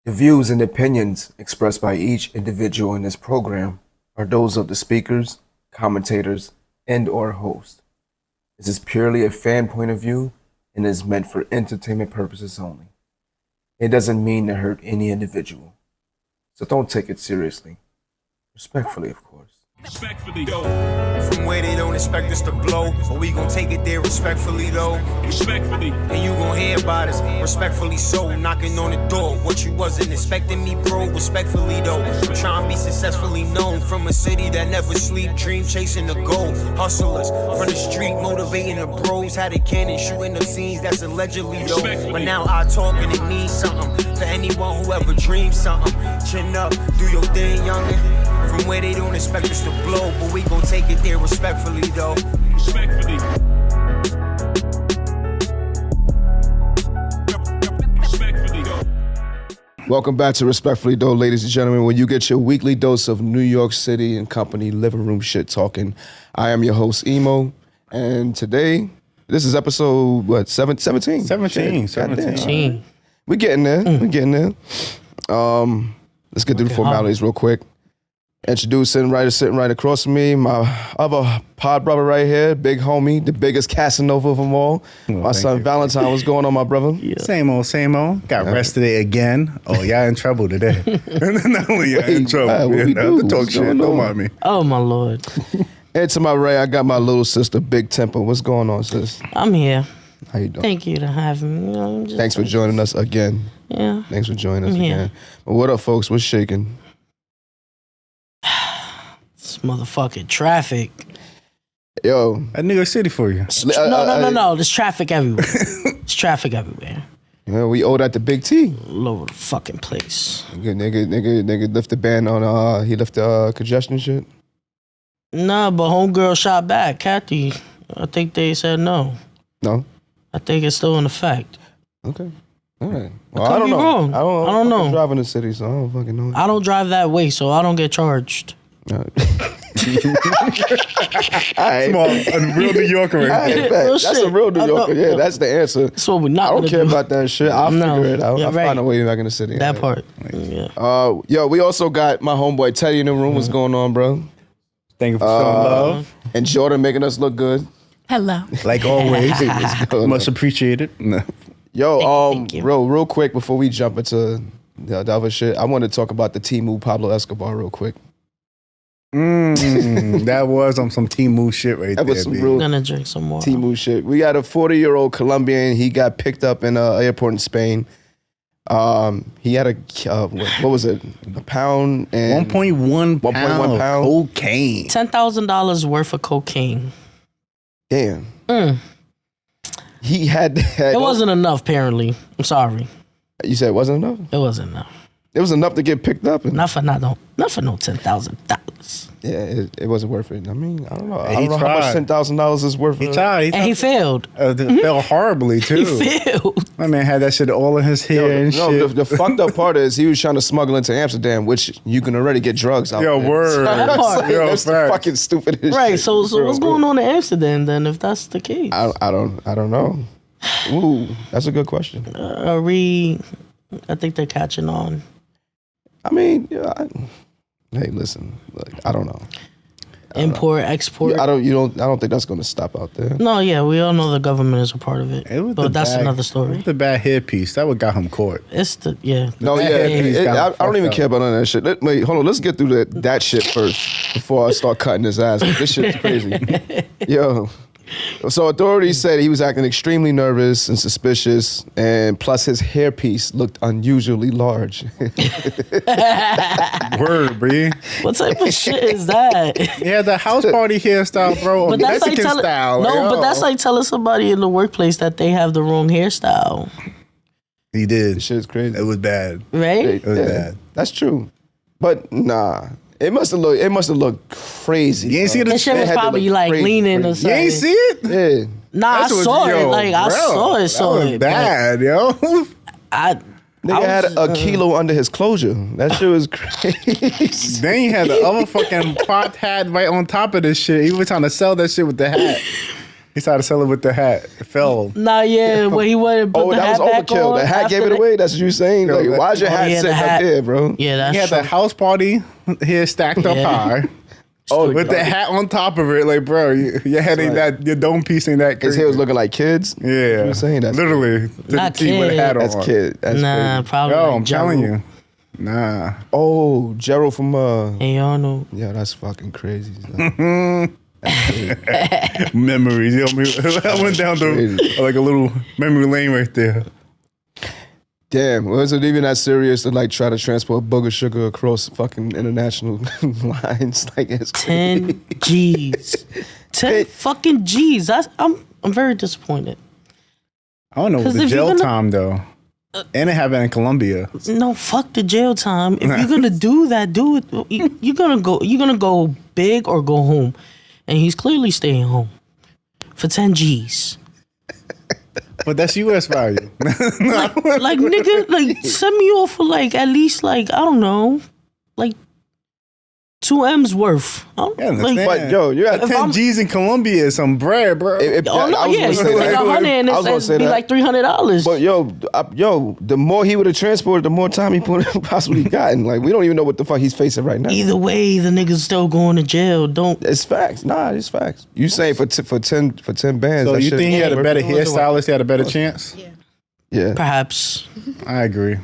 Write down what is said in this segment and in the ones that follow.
The views and opinions expressed by each individual in this program are those of the speakers, commentators, and/or host. This is purely a fan point of view and is meant for entertainment purposes only. It doesn't mean to hurt any individual, so don't take it seriously. Respectfully, of course. Respectfully, though. From where they don't expect us to blow, but we gon' take it there respectfully, though. Respectfully. And you gon' hear about us, respectfully so. Knocking on the door, what you wasn't expecting me, bro. Respectfully, though. I'm trying to be successfully known from a city that never sleep, dream chasing the goal. Hustlers from the street, motivating the bros. Had a cannon shooting up scenes, that's allegedly, though. But now I talk and it means something for anyone who ever dreamed something. Chin up, do your thing, youngin'. From where they don't expect us to blow, but we gon' take it there respectfully, though. Respectfully. Respectfully, though. Welcome back to Respectfully Though, ladies and gentlemen, where you get your weekly dose of New York City and company living room shit talking. I am your host, Emo, and today, this is episode, what, 17? 17. We're getting there. Let's get through the formalities real quick. Introducing sitting right across from me, my other pod brother right here, big homie, the biggest Casanova of them all. My son Valentine, what's going on, my brother? Yeah. Same old. Got arrested again. Oh, y'all in trouble today. Not only y'all in trouble. What we do? To talk shit, don't mind me. Oh, my Lord. And to my right, I got my little sister, Big Tempa. What's going on, sis? I'm here. How you doing? Thanks for having me. Thanks for joining us again. Yeah. Thanks for joining us again. But what up, folks? What's shaking? This motherfucking traffic. Yo. At New York City for you. No. There's traffic everywhere. There's traffic everywhere. Yeah, we owe that to Big T. All over the fucking place. Nigga lift the ban on, he left the congestion shit? Nah, but homegirl shot back. Kathy, I think they said no. No? I think it's still in effect. Okay. All right. Well, I don't know. Wrong. I don't know. I'm driving the city, so I don't fucking know. I don't drive that way, so I don't get charged. All right. Come on, a real New Yorker. Right, that's a real New Yorker. Yeah, that's the answer. That's what we're not I don't care do. about that shit. I'll figure it out. I'll find a way back in the city. That part. Yeah. Yo, we also got my homeboy Teddy in the room. What's going on, bro? Thank you for showing love. And Jordan making us look good. Hello. Like always. Much appreciated. No. Yo, Thank you. real quick before we jump into the other shit, I want to talk about the Timu Pablo Escobar real quick. That was on some Timu shit right That there. was some B. real I'm gonna drink some more. Timu shit. We got a 40-year-old Columbian. He got picked up in an airport in Spain. He had a what was it? A pound and 1.1 pound pound cocaine. $10,000 worth of cocaine. Damn. He had It wasn't enough, apparently. I'm sorry. You said it wasn't enough? It wasn't enough. It was enough to get picked up. Not for no $10,000. Yeah, it wasn't worth it. I mean, I don't know. I He don't know how much tried. $10,000 is worth. He tried. And he failed. Fell horribly too. He failed. My man had that shit all in his hair and No, shit. the fucked up part is he was trying to smuggle into Amsterdam, which you can already get drugs out Yo, there. word. That part. Yo, That's the facts. fucking stupidest Right, shit. so Real what's quick. going on in Amsterdam then if that's the case? I don't know. Ooh, that's a good question. I think they're catching on. I mean, hey, listen, look, I don't know. Import, export. I don't think that's going to stop out there. No, yeah, we all know the government is a part of it. It was But the that's bad- another It story. was the bad hairpiece. That would got him caught. It's the, yeah. No, That yeah, headpiece got I him don't even fucked care up. about none of that shit. Wait, hold on, let's get through that shit first before I start cutting his ass. This shit's crazy. Yo. So authorities said he was acting extremely nervous and suspicious, and plus his hairpiece looked unusually large. Word, B. What type of shit is that? He had the house party hairstyle, bro. But that's like Mexican telling style. no, yo. but that's like telling somebody in the workplace that they have the wrong hairstyle, He did. This shit's crazy. It was bad. right? It was bad. That's true. But nah. It must have looked crazy. You ain't see bro. the That shit It was had to probably look like crazy, leaning or crazy. something. You ain't see it? Yeah. Nah, I That was- saw yo, it. Like I bro, saw that saw was it. bad, yo. but I Nigga had was, a kilo under his closure. That shit was crazy. Then he had the other fucking pot hat right on top of this shit. He was trying to sell that shit with the hat. He started selling with the hat. It fell. Nah, yeah, when he went put Oh, the that hat was back overkill. on The hat gave after it away. That's what you saying. Like, why's your hat yeah, the sitting hat. up there, bro? Yeah, that's He had true. the house party here stacked up Yeah. high. Oh, With the hat on top of it, like, bro, your head ain't that, your dome piece ain't that his crazy. hair was looking like kids. Yeah, You saying that's literally to Not the T with a kid. hat on. That's kid. That's Nah, crazy. probably. Yo, like I'm telling Gerald. you, nah. Oh, Gerald from Hey Arnold. yeah, that's fucking crazy. Memories. You know, I went down Crazy. to like a little memory lane right there. Damn, was it even that serious to like try to transport booger sugar across fucking international lines? Like it's 10 G's. 10 fucking G's. I'm very disappointed. I don't know 'Cause the if you're jail gonna- time though, and it happened in Colombia. No, fuck the jail time. If you're gonna do that, do it. You're gonna go big or go home, and he's clearly staying home for 10 G's. But that's U.S. value. Like nigga, like send me off for like at least like I don't know, like 2 M's worth. Yeah, understand. But yo, you got 10 G's in Colombia is some bread, bro. Oh no, I was yeah, gonna you say take that. 100 and I was gonna it's say be that. like $300. But yo, the more he would have transported, the more time he possibly gotten. Like we don't even know what the fuck he's facing right now. Either way, the nigga's still going to jail. Don't. It's facts. Nah, it's facts. You saying for 10 bands? So that you shit- think he had a better it was a- hairstylist? He had a better chance? Yeah. Perhaps. I agree.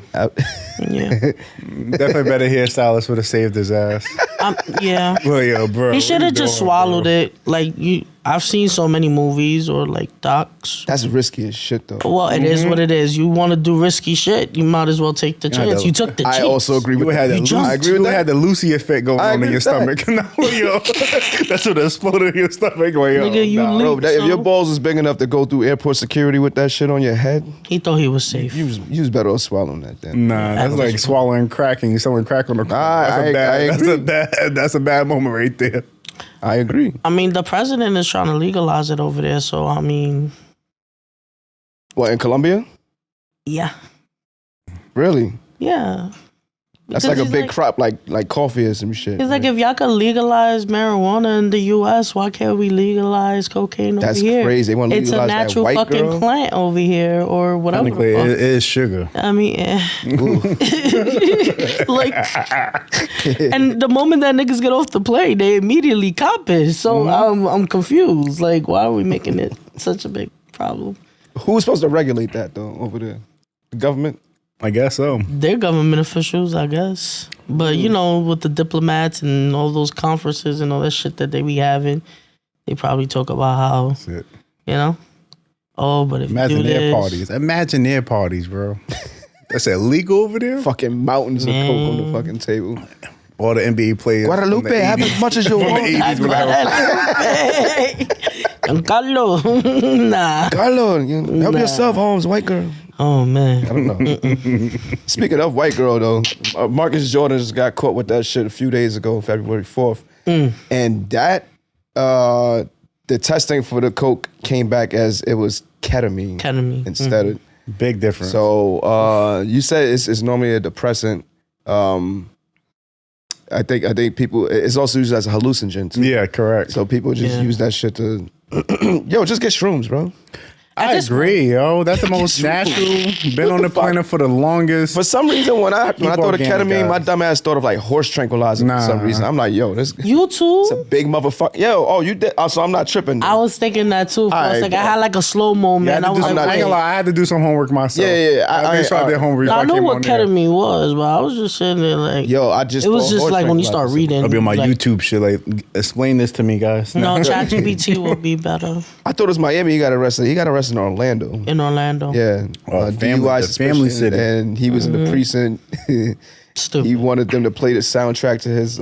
Yeah. Definitely better hairstylist would have saved his ass. Yeah. Well, yo, bro. He should have just swallowed it. Like I've seen so many movies or like docs. That's risky as shit though. Well, it is what it is. You want to do risky shit, you might as well take the chance. though. You took the chance. I also agree You with had that. that. jumped. I agree with You that. had the Lucy effect going I on in agree your with stomach. No, yo, that's what exploded in your stomach. Like, yo, Nigga, you nah. leaked. Bro, if your So- balls was big enough to go through airport security with that shit on your head, He thought he was safe. you was better off swallowing that then. Nah, that's like swallowing crack and you selling crack on the corner. I That's a bad moment right there. I agree. I mean, the president is trying to legalize it over there. So I mean, What, in Colombia? yeah, Really? yeah. That's Because like a he's big like- crop, like coffee or some shit. It's like if y'all could legalize marijuana in the U.S., why can't we legalize cocaine over That's here? crazy. They wanna It's a legalize that natural white fucking girl? plant over here, or whatever. Technically, the fuck. it is sugar. I mean, like, and the moment that niggas get off the plane, they immediately cop it. So I'm confused. Like, why are we making it such a big problem? Who's supposed to regulate that though over there? The government? I guess so. They're government officials, I guess. But you know, with the diplomats and all those conferences and all that shit that they be having, they probably talk about how, That's it. you know, oh, but if Imagine you do their this, parties. Imagine their parties, bro. That's illegal over there. Fucking mountains of coke on the Man. fucking table. All the NBA players. from Guadalupe, the have 80s. as much as you From the want. 80s when I was Giancarlo, nah. Carlo, help Nah. yourself, Holmes, white girl. Oh man, I don't know. Speaking of white girl though, Marcus Jordan just got caught with that shit a few days ago, February 4th. And that, the testing for the coke came back as it was ketamine. Ketamine. Instead of. Big difference. So you said it's normally a depressant. I think people, it's also used as a hallucinogen too. yeah, correct. So people just Yeah. use that shit to, yo, just get shrooms, bro. I this agree, yo. That's the most natural. Been on the planet for the longest. For some reason, when I thought of organic, ketamine, my guys. dumb ass thought of like horse tranquilizer for some Nah. reason. I'm like, yo, this you too. it's a big motherfucker. Yo, oh, you did. Oh, so I'm not tripping. I was thinking that too. For a Alright, second. I bro. had like a slow moment. Yeah, I was I'm like, not- I ain't gonna wait. lie, I had to do some homework myself. Yeah. I made sure I did homework. I before knew came what on there. ketamine was, but I was just sitting there like, Yo, I just. it was thought just horse like when you start tranquilizer. reading. I'll be on my like, YouTube shit. Like, explain this to me, guys. No, ChatGPT would be better I thought it was Miami. He got arrested. He got arrested in Orlando. in Orlando. Yeah, family- DUI the suspicion, family city. and he was in the precinct. Stupid. He wanted them to play the soundtrack to his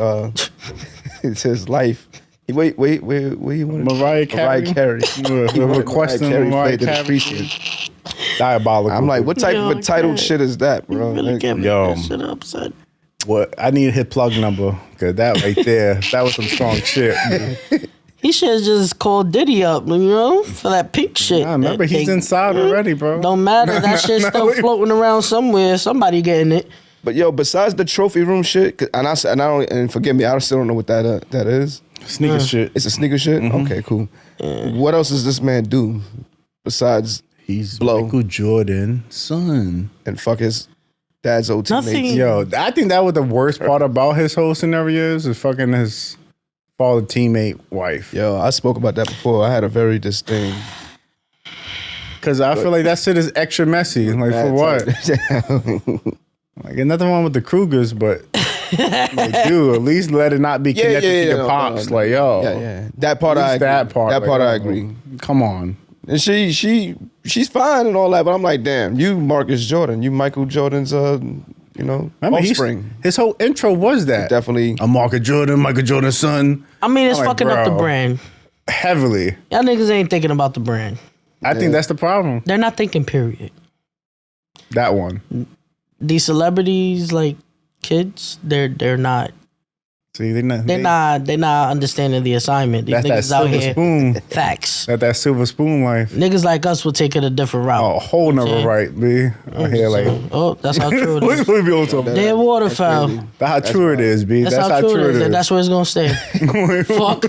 his life. Wait, where you wanted Mariah Carey? Mariah Carey. We're He wanted requesting Mariah Mariah Carey to the Carey. precinct. Diabolical. I'm like, what type Yo, of a titled okay. shit is that, bro? Really Like, can't make Yo. that shit up, son. What? I need his plug number because that right there, that was some strong shit. He should have just called Diddy up, you know, for that pink shit. Nah, remember, he's inside already, bro. Don't matter. That shit's still No. floating around somewhere. Somebody getting it. But yo, besides the trophy room shit, and forgive me, I still don't know what that is. Sneaker shit. It's a sneaker shit. Okay, cool. What else does this man do besides He's blow Michael Jordan's son and fuck his dad's old teammates? Nothing. Yo, I think that was the worst part about his whole scenario is fucking his father teammate wife. Yo, I spoke about that before. I had a very distinct. Because I feel like that shit is extra messy. Like, for what? Like, there's nothing wrong with the Krugers, but like, dude, at least let it not be connected to your pops. No. Like, yo, Yeah. That part I agree. that part. That like, part I yo, agree. Come on. And she's fine and all that, but I'm like, damn, you Marcus Jordan, you Michael Jordan's offspring. His whole intro was that. Definitely. I'm Michael Jordan's son. I mean, it's I'm like, fucking up the bro. brand. Heavily. Y'all niggas ain't thinking about the brand. I think that's the problem. They're not thinking, period. That one. These celebrities, like kids, they're not. See, they're not understanding the assignment. These that's that niggas out silver here. spoon. Facts. That silver spoon life. Niggas like us will take it a different route. Oh, a whole nother Okay. right, B. I hear like, Oh, that's how true it is. we be on top of Dead waterfowl. That's how true it is, B. That's how true it is. And that's where it's gonna stay. Fuck.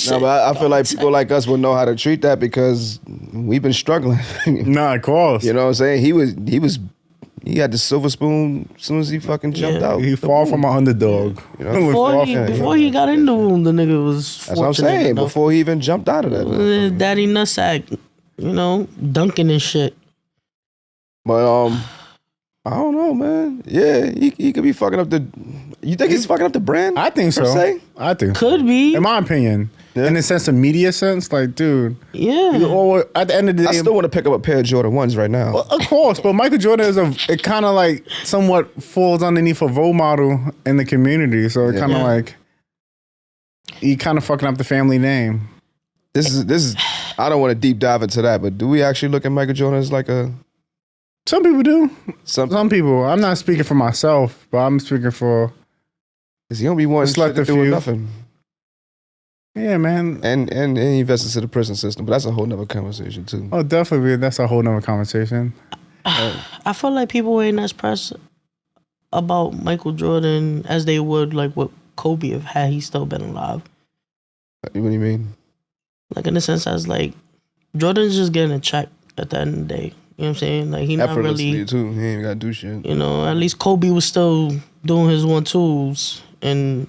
No, but I feel like people like us will know how to treat that because we've been struggling. Nah, of course. You know what I'm saying? He had the silver spoon as soon as he fucking jumped out. He fall from an underdog. You know? Before he got in the womb, the nigga was. That's what I'm saying. enough. Before he even jumped out of that. Daddy nutsack, dunking and shit. But I don't know, man. Yeah, he could be fucking up the. You think he's fucking up the brand? I think so. Per se? I think Could be. in my opinion. Yeah. In the sense of media sense, like, dude. Yeah. Or at the end of the day, I still want to pick up a pair of Jordan 1s right now. of course, but Michael Jordan is it kind of like somewhat falls underneath a role model in the community. So it kind of like he kind of fucking up the family name. This is. I don't want to deep dive into that, but do we actually look at Michael Jordan as like a? Some people do. Some people. I'm not speaking for myself, but I'm speaking for. Is he gonna be wanting shit to do with nothing? Yeah, man. And he invests into the prison system, but that's a whole nother conversation too. Oh, definitely. That's a whole nother conversation. I feel like people ain't as pressed about Michael Jordan as they would like what Kobe have had he still been alive. What do you mean? Like in the sense as like Jordan's just getting a check at the end of the day. You know what I'm saying? Like he not Effortlessly really too. He ain't gotta do shit. at least Kobe was still doing his 1-2s and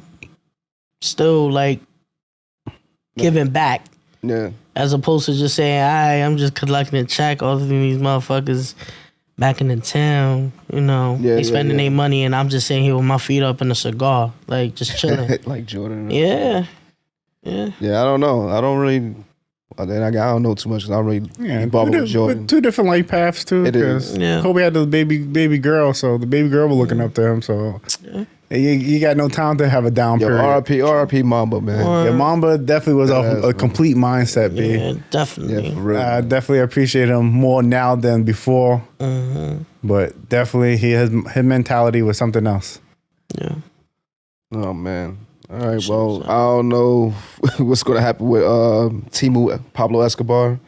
still like giving back. Yeah. As opposed to just saying, I'm just collecting a check off of these motherfuckers back in the town, they spending their money and I'm just sitting here with my feet up in a cigar, like just chilling. Like Jordan. Yeah. Yeah, I don't know. I don't really. I don't know too much because I don't really bother with Jordan. Two different life paths too. It is. Yeah. Kobe had the baby girl, so the baby girl was looking up to him. So you got no time to have a down Yo, period. RIP Mamba, man. Yeah, Mamba definitely was a complete mindset, B. Yeah, definitely. Yeah, for real. I definitely appreciate him more now than before. Mm-hmm. But definitely his mentality was something else. Yeah. Oh man. All right. Well, I don't know what's going to happen with Timu Pablo Escobar,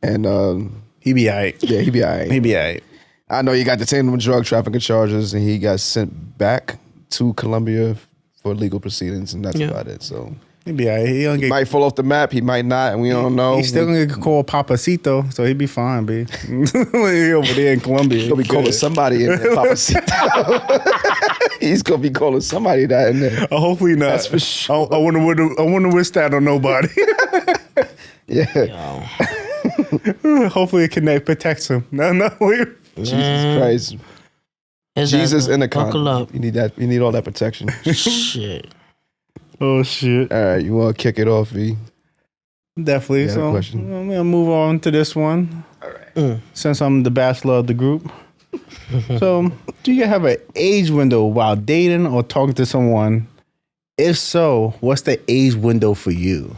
and He be all right. yeah, he be all right. He be all right. I know he got detained on drug trafficking charges, and he got sent back to Colombia for legal proceedings, and that's about it. So He be all right. He don't he get. might fall off the map. He might not, and we don't know. He's still gonna get called Papacito, so he be fine, B. He over there in Colombia. He's gonna be calling somebody in there, Papacito. He's gonna be calling somebody that in there. Hopefully not. That's for sure. I wouldn't wish that on nobody. Yeah. Hopefully it protects him. No. Jesus Christ. Jesus in the Buckle con. up. You need that. You need all that protection. Shit. Oh shit. All right, you want to kick it off, V? Definitely. You had a So question? I'm gonna move on to this one. All right. Since I'm the bachelor of the group. So, do you have an age window while dating or talking to someone? If so, what's the age window for you?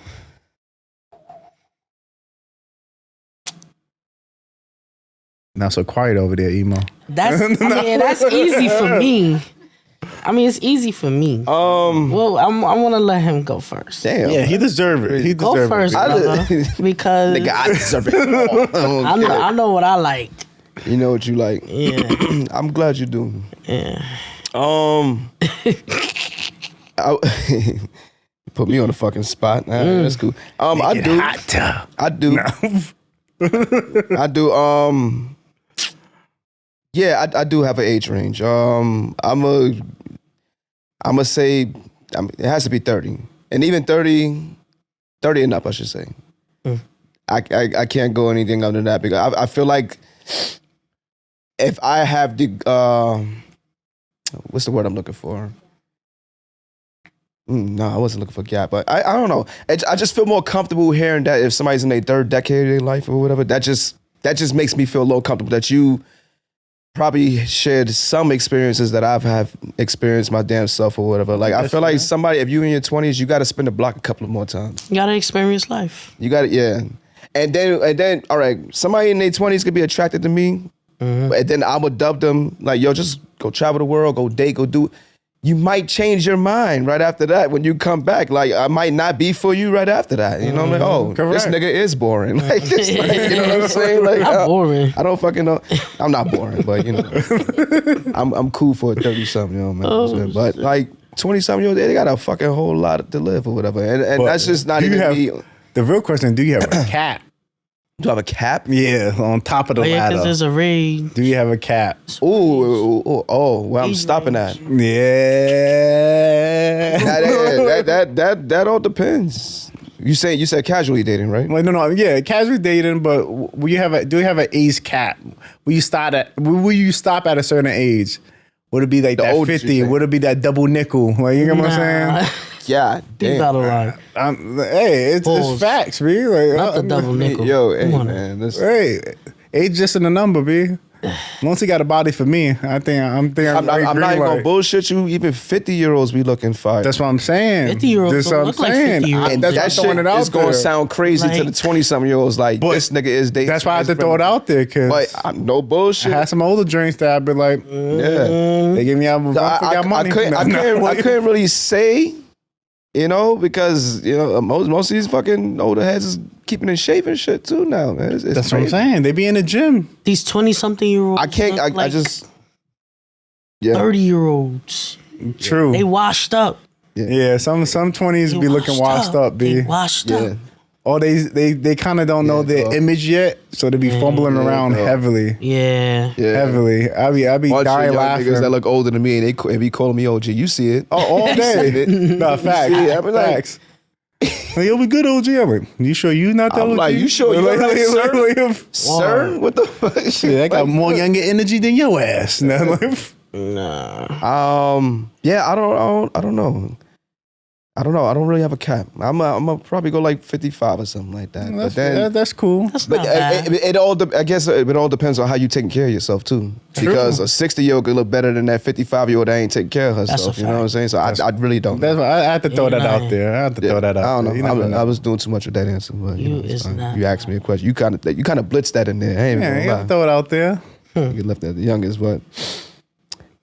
Not so quiet over there, Emo. That's easy for me. It's easy for me. Well, I want to let him go first. Damn. Yeah, he deserve it. He Go deserve first, it. brother, because Nigga, I deserve it. I know what I like. You know what you like. Yeah. I'm glad you do. Yeah. Put me on the fucking spot. That's cool. I do. I do. No. I do. Yeah, I do have an age range. I'm gonna say it has to be 30, and even 30 and up, I should say. I can't go anything other than that because I feel like if I have the what's the word I'm looking for? No, I wasn't looking for gap, but I don't know. I just feel more comfortable hearing that if somebody's in their third decade of their life or whatever, that just makes me feel a little comfortable that you probably shared some experiences that I've have experienced my damn self or whatever. Like I feel like somebody, if you in your 20s, you got to spin the block a couple of more times. You got to experience life. You got to, yeah. And then, all right, somebody in their 20s could be attracted to me, and then I would dub them like, yo, just go travel the world, go date, go do. You might change your mind right after that when you come back. Like, I might not be for you right after that. You know, I'm like, oh, this nigga is boring. Like, just like, you know what I'm saying? Like, I'm boring. I don't fucking know. I'm not boring, but you know, I'm cool for a 30-something, you know, man. Oh, but like 20-something years old, they got a fucking whole lot to live or whatever. And that's just not even me. The real question, do you have a cap? Do I have a cap? Yeah, on top of the ladder. Because there's a raid. Do you have a cap? Well, I'm stopping that. Yeah. That all depends. You said casually dating, right? Well, no, yeah, casually dating, but do you have an age cap? Will you stop at a certain age? Would it be like that 50? Would it be that double nickel? Like, you know what I'm saying? Yeah, damn. He's out of line. Hey, it's facts, B. Like, not the double nickel. Yo, hey, man. Hey, age just in the number, B. Once he got a body for me, I'm not even gonna bullshit you. Even 50-year-olds be looking fire. That's what I'm saying. 50-years don't look like 50-years. That shit is gonna sound crazy to the 20-something-year-olds. Like, this nigga is dating. That's why I had to throw it out there, cause no bullshit. I had some older drinks that I'd be like, yeah, they gave me out money. I couldn't really say. You know, because, you know, most of these fucking older heads is keeping in shape and shit too now, man. It's That's crazy. What I'm saying. They be in the gym. These 20-something-year-olds. I 30-year-olds. True. They washed up. Yeah, some 20s be looking washed up, B. They washed up. Or they kind of don't know their image yet, so they be fumbling around heavily. Yeah. Heavily. I be dying laughing. Niggas that look older than me and they be calling me OG. You see it? Oh, all day. No, facts. Facts. Like, yo, we good, OG. I'm like, you sure you not that I'm OG? like, you sure you're right, sir? Sir? What the fuck? Shit, I got more younger energy than your ass. Nah. Yeah, I don't know. I don't really have a cap. I'm gonna probably go like 55 or something like that. Well, but then that's cool. That's not bad. I guess it all depends on how you taking care of yourself too. True. Because a 60-year-old could look better than that 55-year-old that ain't taking care of herself. You know what I'm saying? So I really don't. That's why I had to throw that out there. I don't know. I was doing too much with that answer. But you asked me a question. You kind of blitzed that in there. I ain't even you got to throw it out there. You left that the youngest, but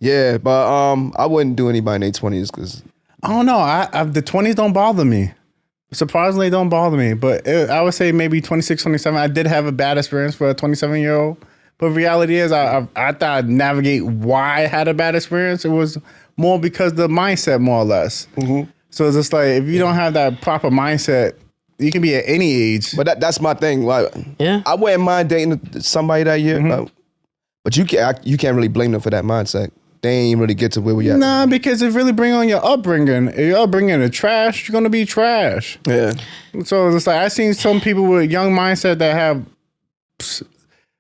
yeah. But I wouldn't do anybody in their 20s because. I don't know. The 20s don't bother me. Surprisingly, don't bother me. But I would say maybe 26, 27. I did have a bad experience for a 27-year-old. But reality is, I thought I'd navigate why I had a bad experience. It was more because the mindset, more or less. Mm-hmm. So it's just like, if you don't have that proper mindset, you can be at any age. But that's my thing. Like, I wouldn't mind dating somebody that year. Mm-hmm. But you can't really blame them for that mindset. They ain't really get to where we at. Nah, because it really bring on your upbringing. If your upbringing is trash, you're gonna be trash. Yeah. So it's like I seen some people with young mindset that have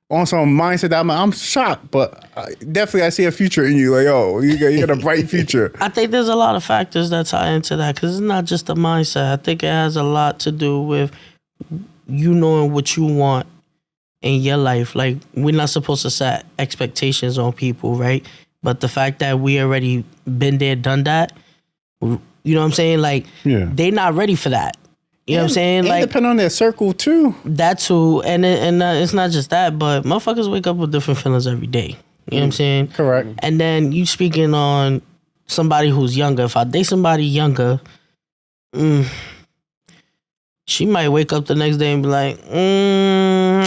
on some mindset that I'm shocked, but definitely I see a future in you. Like, oh, you got a bright future. I think there's a lot of factors that tie into that because it's not just the mindset. I think it has a lot to do with you knowing what you want in your life. Like, we're not supposed to set expectations on people, right? But the fact that we already been there, done that, you know what I'm saying? Like, they not ready for that. You know what I'm saying? Like, depend on their circle too. That too, and it's not just that, but motherfuckers wake up with different feelings every day. You know what I'm saying? Correct. And then you speaking on somebody who's younger. If I date somebody younger, she might wake up the next day and be like,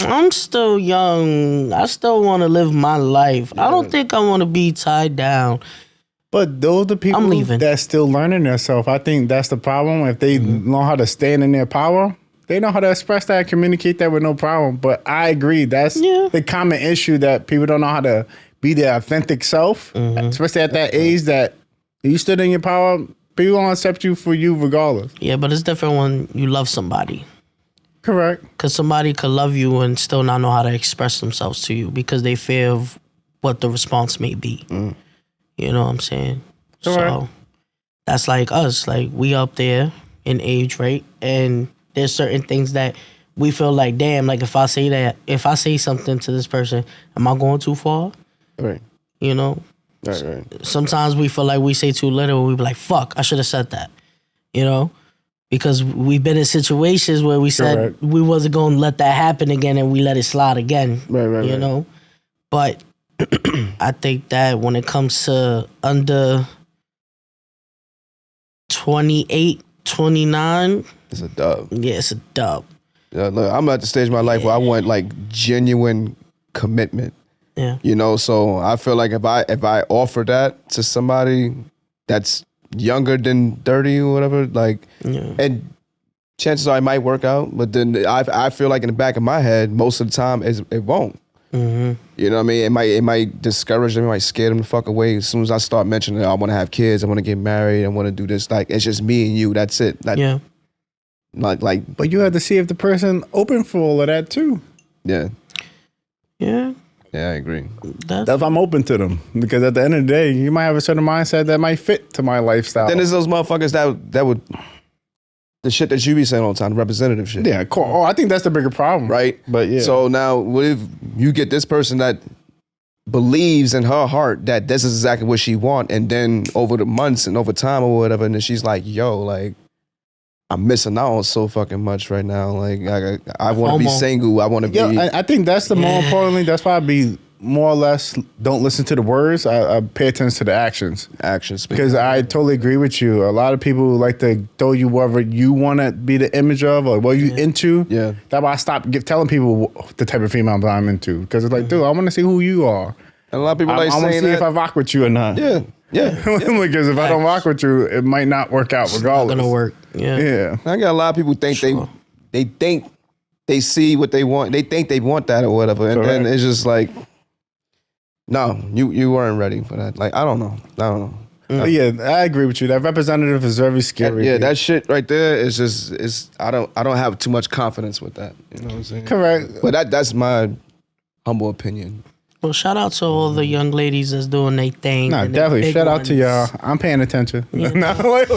I'm still young. I still want to live my life. I don't think I want to be tied down. But those are the people I'm leaving. that's still learning themselves. I think that's the problem. If they know how to stand in their power, they know how to express that and communicate that with no problem. But I agree. That's the common issue, that people don't know how to be their authentic self, especially at that age that you stood in your power. People don't accept you for you regardless. Yeah, but it's different when you love somebody. Correct. Because somebody could love you and still not know how to express themselves to you because they fear of what the response may be. You know what I'm saying? Correct. So that's like us. Like, we up there in age, right? And there's certain things that we feel like, damn, like if I say something to this person, am I going too far? Right. You know? Right. Sometimes we feel like we say too little. We be like, fuck, I should have said that. You know? Because we've been in situations where we said we wasn't going to let that happen again and we let it slide again. Right. You know? But I think that when it comes to under 28, 29, it's a dub. Yeah, it's a dub. Look, I'm at the stage of my life where I want like genuine commitment. Yeah. You know, so I feel like if I offer that to somebody that's younger than 30 or whatever, like, and chances are it might work out, but then I feel like in the back of my head, most of the time it won't. You know what I mean? It might discourage them, it might scare them the fuck away. As soon as I start mentioning, I want to have kids, I want to get married, I want to do this, like, it's just me and you, that's it. Like, like, but you have to see if the person open for all of that too. Yeah, I agree. That's if I'm open to them, because at the end of the day, you might have a certain mindset that might fit to my lifestyle. Then there's those motherfuckers that would, the shit that you be saying all the time, representative shit. Yeah, cool. Oh, I think that's the bigger problem. Right? But yeah. So now, what if you get this person that believes in her heart that this is exactly what she want, and then over the months and over time or whatever, and then she's like, yo, like, I'm missing out on so fucking much right now. Like, I want to be single. I want to be. I think that's the more importantly. That's why I be more or less don't listen to the words. I pay attention to the actions. Because I totally agree with you. A lot of people like to throw you whatever you want to be the image of or what you into. Yeah. That's why I stopped telling people the type of female I'm into. Because it's like, dude, I want to see who you are. And a lot of people like saying that. I want to see if I rock with you or not. Yeah. Because if I don't rock with you, it might not work out regardless. It's not gonna work. Yeah. I got a lot of people think they think they see what they want. They think they want that or whatever, and then it's just like, no, you weren't ready for that. Like, I don't know. Yeah, I agree with you. That representative is very scary. That shit right there is just I don't have too much confidence with that. You know what I'm saying? Correct. But that's my humble opinion. Well, shout out to all the young ladies that's doing their thing. Nah, definitely. Shout out to y'all. I'm paying attention. Yeah. No, wait.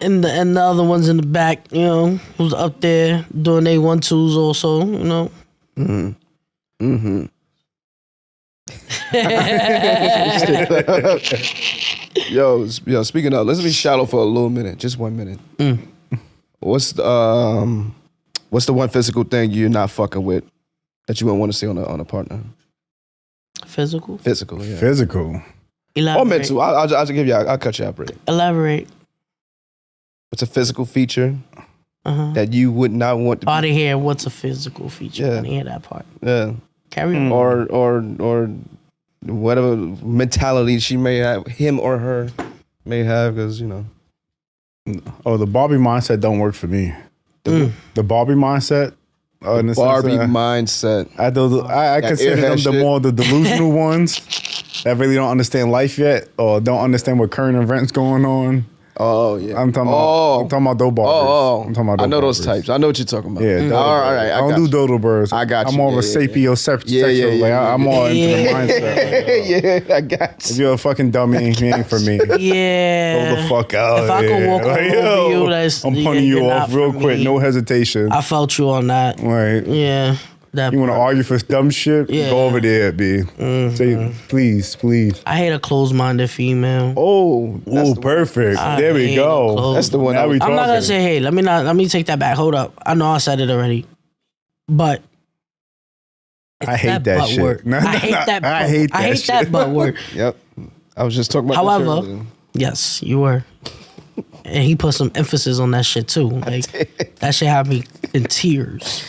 And the other ones in the back, you know, who's up there doing their 1-2s also, you know. Yo, speaking of, let's be shallow for a little minute, just 1 minute. What's the one physical thing you're not fucking with that you wouldn't want to see on a partner? Physical, yeah. Physical. Elaborate. Or mental. I'll give you. I'll cut you out, Britt. Elaborate. What's a physical feature that you would not want to? I didn't hear what's a physical feature. Yeah. I didn't hear that part. Yeah. Carry on. Or whatever mentality she may have, him or her may have, because you know. Oh, the Barbie mindset don't work for me. The Barbie mindset. Mindset. I consider them the delusional ones that really don't understand life yet or don't understand what current events going on. Oh yeah, I'm talking about dough barbers. I'm talking about. I know those types. I know what you're talking about. Yeah, all right. I don't do dodo birds. I got you. I'm more of a sapiosexual. I'm more into the mindset. I got you. If you're a fucking dummy, he ain't for me. Yeah. Go the fuck out. If I could walk over you, I'm punting you off real quick, no hesitation. I felt you on that. Right. Yeah. You want to argue for dumb shit? Yeah. Go over there, B. Say, please. I hate a closed-minded female. Oh, perfect. There we go. That's the one. Now we I'm talking. not gonna say hey. Let me take that back. Hold up. I know I said it already, but I hate that shit. Word. I hate that butt word. Yep. I was just talking about. However, yes, you were. And he put some emphasis on that shit too. Like that shit had me in tears.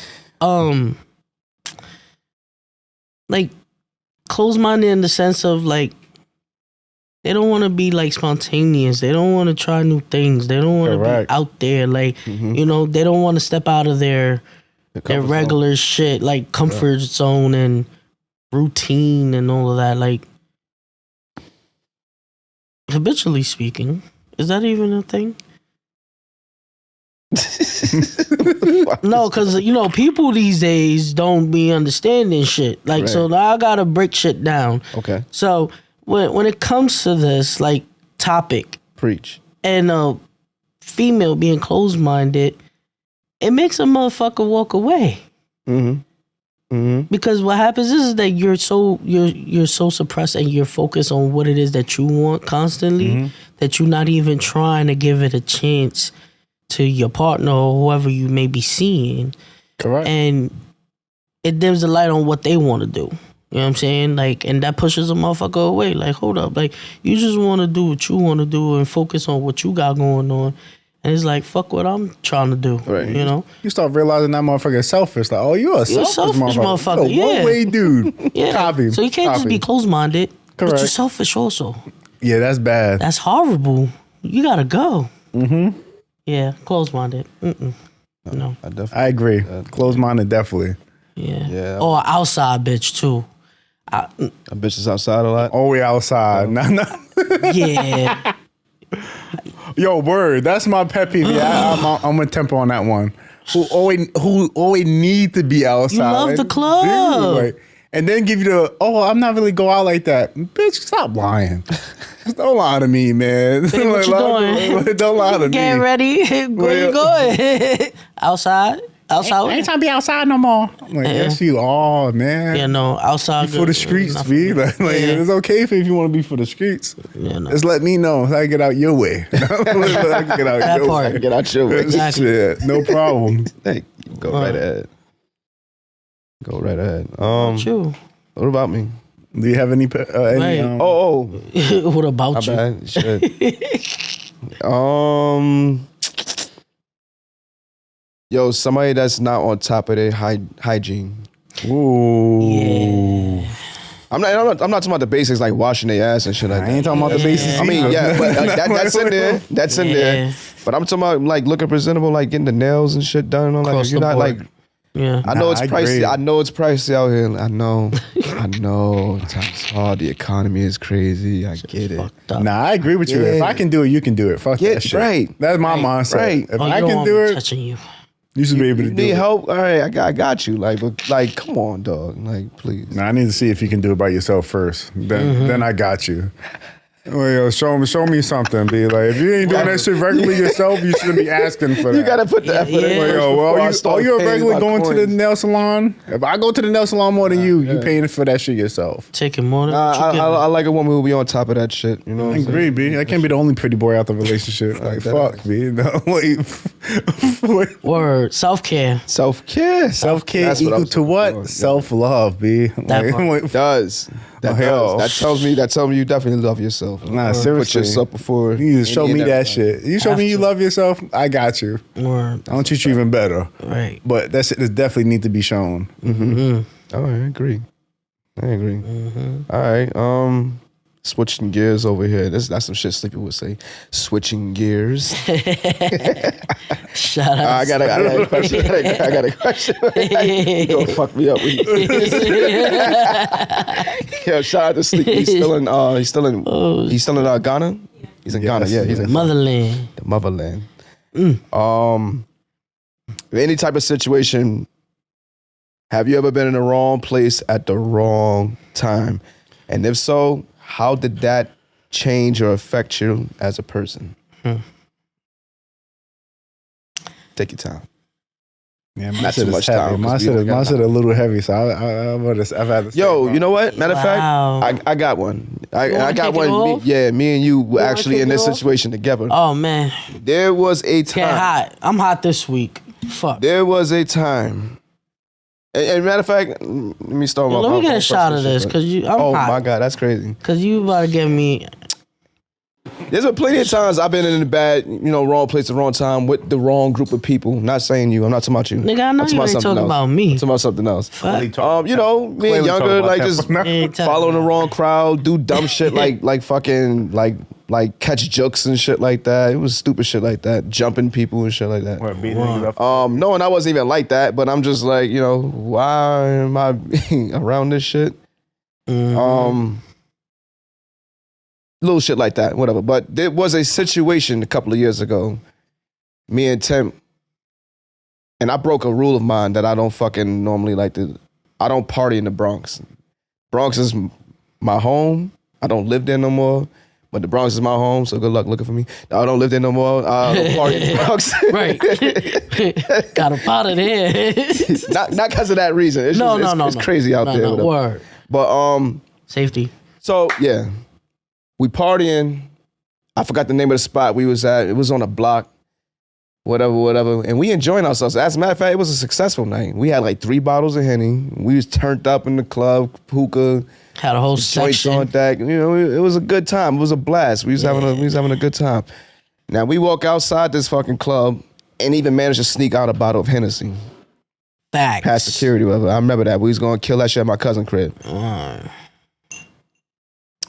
like closed-minded in the sense of like they don't want to be like spontaneous. They don't want to try new things. They don't want to be out there. Like you know, they don't want to step out of their regular shit, like comfort zone and routine and all of that. Like habitually speaking, is that even a thing? No, because you know people these days don't be understanding shit. Like so, now I gotta break shit down. Okay. So when it comes to this like topic, Preach. and a female being closed minded, it makes a motherfucker walk away. Because what happens is that you're so suppressed and you're focused on what it is that you want constantly that you're not even trying to give it a chance to your partner or whoever you may be seeing. Correct. And it dims the light on what they want to do. You know what I'm saying? Like, and that pushes a motherfucker away. Like, hold up. Like, you just want to do what you want to do and focus on what you got going on. And it's like, fuck what I'm trying to do. Right. You know? You start realizing that motherfucker is selfish. Like, oh, you're a selfish motherfucker. Yeah. One way dude. Yeah. Copy. So you can't just be closed-minded. Correct. But you're selfish also. Yeah, that's bad. That's horrible. You gotta go. Yeah, closed-minded. No. I agree. Closed-minded, definitely. Yeah. Or outside bitch, too. A bitch is outside a lot? Oh, we outside. Nah. Yeah. Yo, word. That's my pet peeve. Yeah, I'm a temper on that one. Who always need to be outside. You love the club. Dude, like, and then give you the, I'm not really go out like that. Bitch, stop lying. Don't lie to me, man. What you doing? Don't lie to me. Getting ready. Where you going? Outside? I ain't trying to be outside no more. I'm like, yes, you are, man. Yeah, no, outside. For the streets, B. Like, it's okay if you want to be for the streets. Yeah, no. Just let me know so I can get out your way. I can get out that your part. way. I can get out your way. Exactly. Yeah, no problem. Hey, go right ahead. Go right ahead. You. What about me? Do you have any? What about you? Bad. Shit. Yo, somebody that's not on top of their hygiene. Ooh. Yeah. I'm not talking about the basics like washing their ass and shit like that. I ain't talking about the basics. I mean, yeah, but that's in there. That's in there. But I'm talking about like looking presentable, like getting the nails and shit done. Like Across you're the not board. like. Yeah. I know it's pricey. Agree. I know it's pricey out here. I know. Times hard. The economy is crazy. I get it. Nah, I agree with you. If I can do it, you can do it. Fuck that shit. Right. That's my mindset. Right. If I can do it, touching you. you should be able to do Need it. help? All right, I got you. Like, come on, dog. Like, please. Nah, I need to see if you can do it by yourself first. Then I got you. Well, yo, show me something. Be like, if you ain't doing that shit regularly yourself, you shouldn't be asking for that. You gotta put the effort in. Well, yo, are you regularly going to the nail salon? If I go to the nail salon more than you paying for that shit yourself. Taking more than I like a woman who be on top of that shit. You know what I I'm saying? agree, B. I can't be the only pretty boy out the relationship. Like, fuck, B. No, wait. Word. Self-care. Self-care. Self-care equal to what? Self-love, B. That does. That tells me you definitely love yourself. Nah, seriously. Put yourself before. You need to show me that shit. You show me you love yourself, I got you. Word. I don't treat you even better. Right. But that shit definitely need to be shown. Oh, I agree. All right. Switching gears over here. That's some shit Sleepy would say. Switching gears. Shout out. I got a question. I got a question. You gonna fuck me up. Yo, shout out to Sleepy. He's still in Ghana. He's in Ghana. Yeah, he's in Motherland. the motherland. Any type of situation. Have you ever been in the wrong place at the wrong time? And if so, how did that change or affect you as a person? Take your time. Yeah, Not too much time. My shit a little heavy, so I've had to say Yo, you know what? Matter of fact, I got one. I got one. Me and you were actually in this situation together. Oh, man. There was a time. Get hot. I'm hot this week. Fuck. There was a time. And matter of fact, let me start Let me get a shot of this, because I'm hot. My God, that's crazy. Because you about to get me... There's been plenty of times I've been in the bad, wrong place at the wrong time with the wrong group of people. Not saying you. I'm not talking about you. Nigga, I know you ain't talking about me. I'm talking about something else. Fuck. Me and younger, like just following the wrong crowd, do dumb shit like fucking like catch jokes and shit like that. It was stupid shit like that, jumping people and shit like that. No, and I wasn't even like that, but I'm just like, why am I around this shit? Little shit like that, whatever. But there was a situation a couple of years ago, me and Temp, and I broke a rule of mine that I don't fucking normally like to. I don't party in the Bronx. Bronx is my home. I don't live there no more. But the Bronx is my home, so good luck looking for me. I don't live there no more. I don't party in the Bronx. Right. Got a pot in here. Not because of that reason. It's it's crazy out there. Word. But safety. So yeah, we partying. I forgot the name of the spot we was at. It was on a block. Whatever. And we enjoying ourselves. As a matter of fact, it was a successful night. We had like 3 bottles of Henny. We was turned up in the club, hookah. Had a whole section on deck. It was a good time. It was a blast. We was having a good time. Now we walk outside this fucking club and even managed to sneak out a bottle of Hennessy. Facts. Past security, whatever. I remember that. We was gonna kill that shit at my cousin's crib.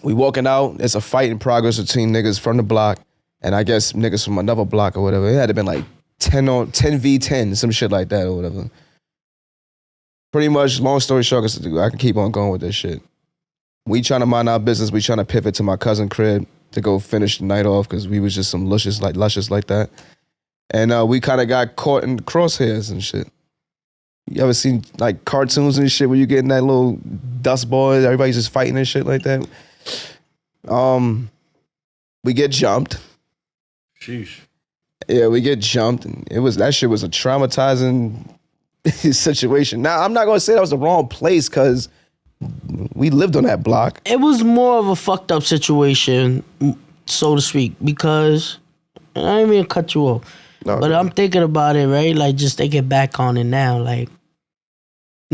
We walking out. It's a fight in progress between niggas from the block and I guess niggas from another block or whatever. It had to been like 10v10, some shit like that or whatever. Pretty much, long story short, I can keep on going with this shit. We trying to mind our business. We trying to pivot to my cousin's crib to go finish the night off because we was just some luscious like that. And we kind of got caught in the crosshairs and shit. You ever seen like cartoons and shit where you get in that little dust ball, everybody's just fighting and shit like that? We get jumped. Sheesh. Yeah, we get jumped, and that shit was a traumatizing situation. Now, I'm not gonna say that was the wrong place because we lived on that block. It was more of a fucked up situation, so to speak, because I didn't mean to cut you off. No, but I'm thinking about it, right? Like, just thinking back on it now, like,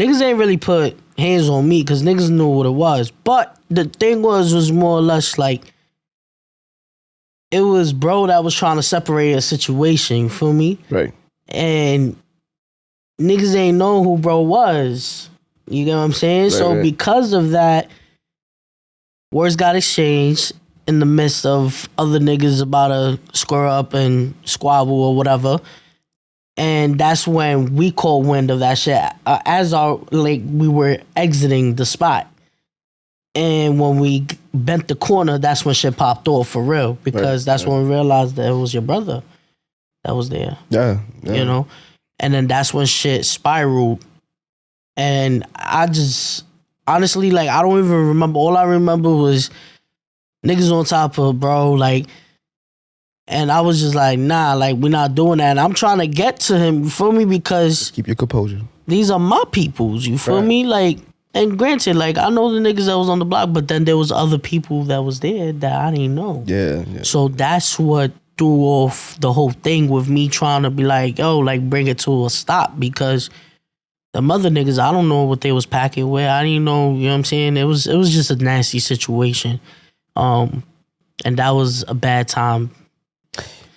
niggas ain't really put hands on me because niggas knew what it was. But the thing was more or less like, it was bro that was trying to separate a situation, you feel me? Right. And niggas ain't know who bro was. You get what I'm saying? Right, so because of that, words got exchanged in the midst of other niggas about to square up and squabble or whatever. And that's when we caught wind of that shit we were exiting the spot. And when we bent the corner, that's when shit popped off for real. Because that's when we realized that it was your brother that was there. Yeah. You know? And then that's when shit spiraled. And I just, honestly, like, I don't even remember. All I remember was niggas on top of bro, like, and I was just like, nah, like, we're not doing that. And I'm trying to get to him, you feel me? Because keep your composure. These are my peoples, you feel me? Like, and granted, like, I know the niggas that was on the block, but then there was other people that was there that I didn't know. Yeah. So that's what threw off the whole thing with me trying to be like, yo, like, bring it to a stop, because the mother niggas, I don't know what they was packing with. I didn't know, you know what I'm saying? It was just a nasty situation. And that was a bad time.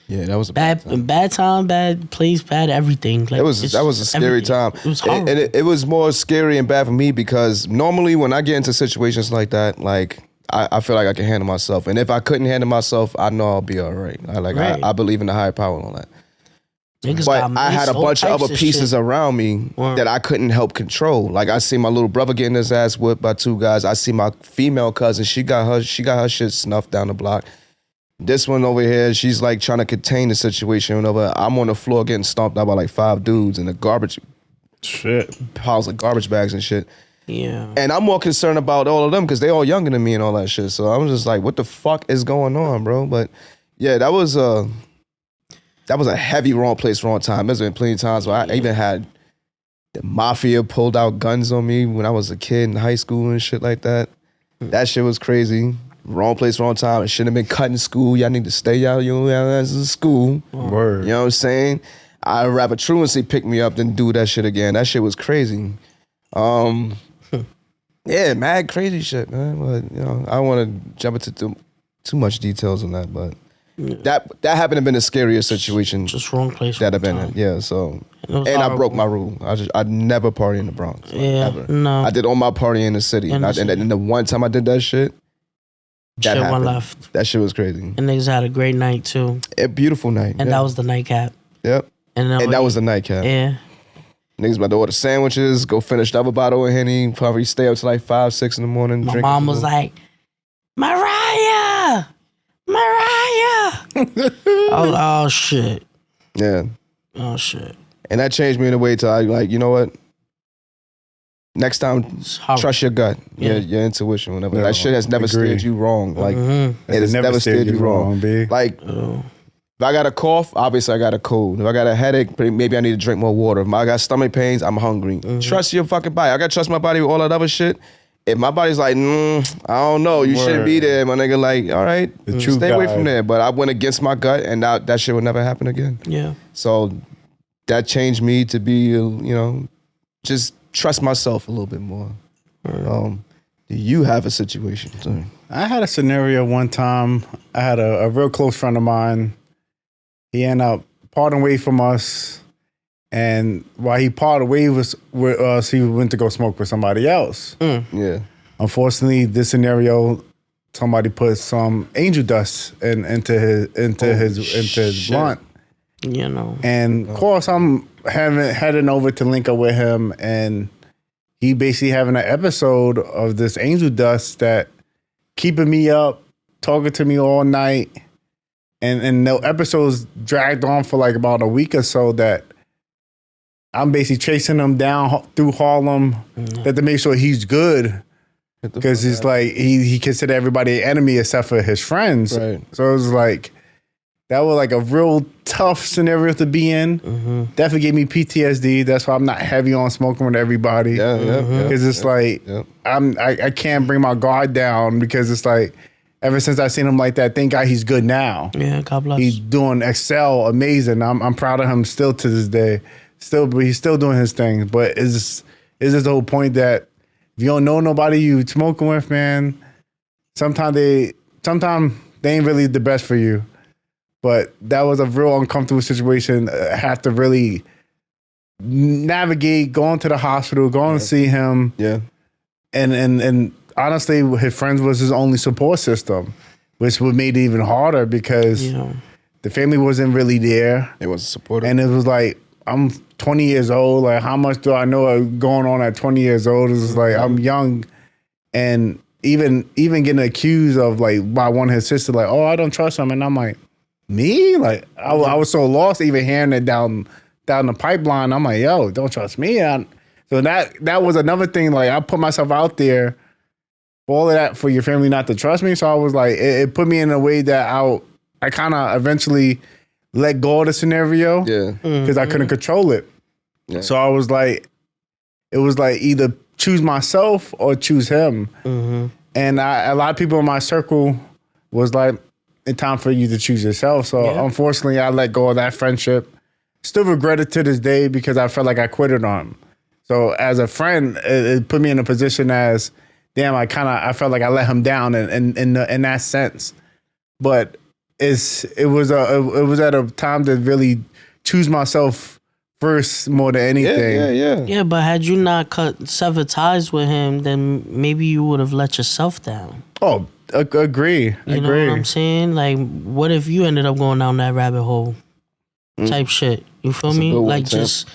Yeah, that was a bad time. Bad time, bad place, bad everything. Like, that was a scary time. It was horrible. And it was more scary and bad for me because normally when I get into situations like that, like, I feel like I can handle myself. And if I couldn't handle myself, I know I'll be all right. I believe in the higher power and all that. But I had a bunch of other pieces around me that I couldn't help control. Like, I see my little brother getting his ass whipped by 2 guys. I see my female cousin, she got her shit snuffed down the block. This one over here, she's like trying to contain the situation. I'm on the floor getting stomped out by like 5 dudes in the garbage piles of garbage bags and shit. Yeah. And I'm more concerned about all of them because they all younger than me and all that shit. So I'm just like, what the fuck is going on, bro? But yeah, that was a heavy wrong place, wrong time. There's been plenty of times where I even had the mafia pulled out guns on me when I was a kid in high school and shit like that. That shit was crazy. Wrong place, wrong time. It shouldn't have been cut in school. Y'all need to stay out your ass in school. Word. You know what I'm saying? I'd rather truancy pick me up than do that shit again. That shit was crazy. Yeah, mad crazy shit, man. But I don't want to jump into too much details on that, but that happened to been the scariest situation Just wrong place. that I've been in. Yeah, so and I broke my rule. I never party in the Bronx. Ever. No. I did all my partying in the city. And the one time I did that shit, that happened. Left. That shit was crazy. And niggas had a great night too. A beautiful night. And that was the nightcap. Yep. And that was the nightcap. Yeah. Niggas about to order sandwiches, go finish the other bottle of Henny, probably stay up till like 5, 6 in the morning. My mom was like, Mariah! Oh shit. Yeah. Oh shit. And that changed me in a way to like, you know what? Next time, trust your gut, your intuition, whatever. That shit has never steered you wrong. Like, it has never steered you wrong. Like, if I got a cough, obviously I got a cold. If I got a headache, maybe I need to drink more water. If I got stomach pains, I'm hungry. Trust your fucking body. I got to trust my body with all that other shit. If my body's like, I don't know, you shouldn't be there, my nigga, like, all right, stay away from there. But I went against my gut, and that shit would never happen again. Yeah. So that changed me to be, just trust myself a little bit more. Do you have a situation? Sorry. I had a scenario one time. I had a real close friend of mine. He ended up parting away from us. And while he parted way with us, he went to go smoke with somebody else. Yeah. Unfortunately, this scenario, somebody put some angel dust into his blunt. You know. And of course, I'm heading over to link up with him, and he basically having an episode of this angel dust that keeping me up, talking to me all night, and the episodes dragged on for like about a week or so that I'm basically chasing him down through Harlem to make sure he's good. Because it's like he considered everybody an enemy except for his friends. Right. So it was like, that was like a real tough scenario to be in. Definitely gave me PTSD. That's why I'm not heavy on smoking with everybody. Because it's like, I can't bring my guard down because it's like, ever since I seen him like that, thank God he's good now. Yeah, God bless. He's doing excel, amazing. I'm proud of him still to this day. But he's still doing his thing. But it's just the whole point that if you don't know nobody you smoking with, man, sometimes they ain't really the best for you. But that was a real uncomfortable situation. I have to really navigate, going to the hospital, going to see him. Yeah. And honestly, his friends was his only support system, which would made it even harder because the family wasn't really there. It wasn't supportive. And it was like, I'm 20 years old. Like, how much do I know going on at 20 years old? It's like, I'm young. And even getting accused of, like, by one of his sisters, like, oh, I don't trust him. And I'm like, me? Like, I was so lost even hearing it down the pipeline. I'm like, yo, don't trust me. So that was another thing. Like, I put myself out there for all of that for your family not to trust me. So I was like, it put me in a way that I kind of eventually let go of the scenario. Yeah. Because I couldn't control it. Yeah. So I was like, it was like either choose myself or choose him. And a lot of people in my circle was like, it's time for you to choose yourself. So unfortunately, I let go of that friendship. Still regret it to this day because I felt like I quitted on him. So as a friend, it put me in a position as, damn, I felt like I let him down in that sense. But it was at a time to really choose myself first more than anything. Yeah, but had you not severed ties with him, then maybe you would have let yourself down. Oh, agree. You know what I'm saying? Like, what if you ended up going down that rabbit hole type shit? You feel me? Like, just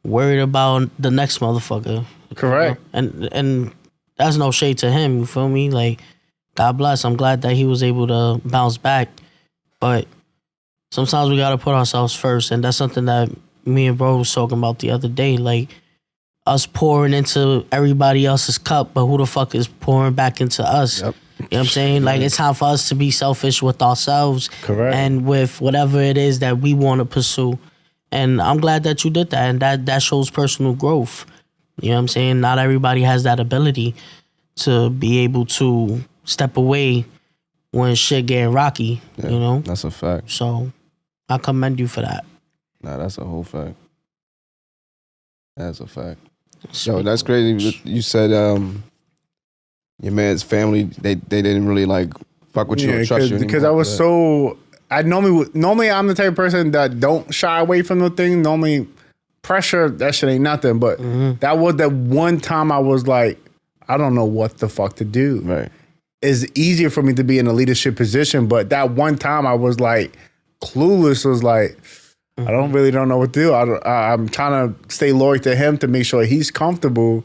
worried about the next motherfucker. Correct. You know? And that's no shade to him. You feel me? Like, God bless. I'm glad that he was able to bounce back. But sometimes we got to put ourselves first. And that's something that me and bro was talking about the other day. Like, us pouring into everybody else's cup, but who the fuck is pouring back into us? Yep. You know what I'm saying? Like, it's time for us to be selfish with ourselves. Correct. And with whatever it is that we want to pursue. And I'm glad that you did that. And that shows personal growth. You know what I'm saying? Not everybody has that ability to be able to step away when shit getting rocky, you know? That's a fact. So I commend you for that. Nah, that's a whole fact. That's a fact. Yo, that's crazy. You said your man's family, they didn't really like fuck with you or trust you anymore. Because I was so... I normally I'm the type of person that don't shy away from the thing. Normally pressure, that shit ain't nothing. But that was the one time I was like, I don't know what the fuck to do. Right. It's easier for me to be in a leadership position, but that one time I was like clueless. Was like, I don't know what to do. I'm trying to stay loyal to him to make sure he's comfortable,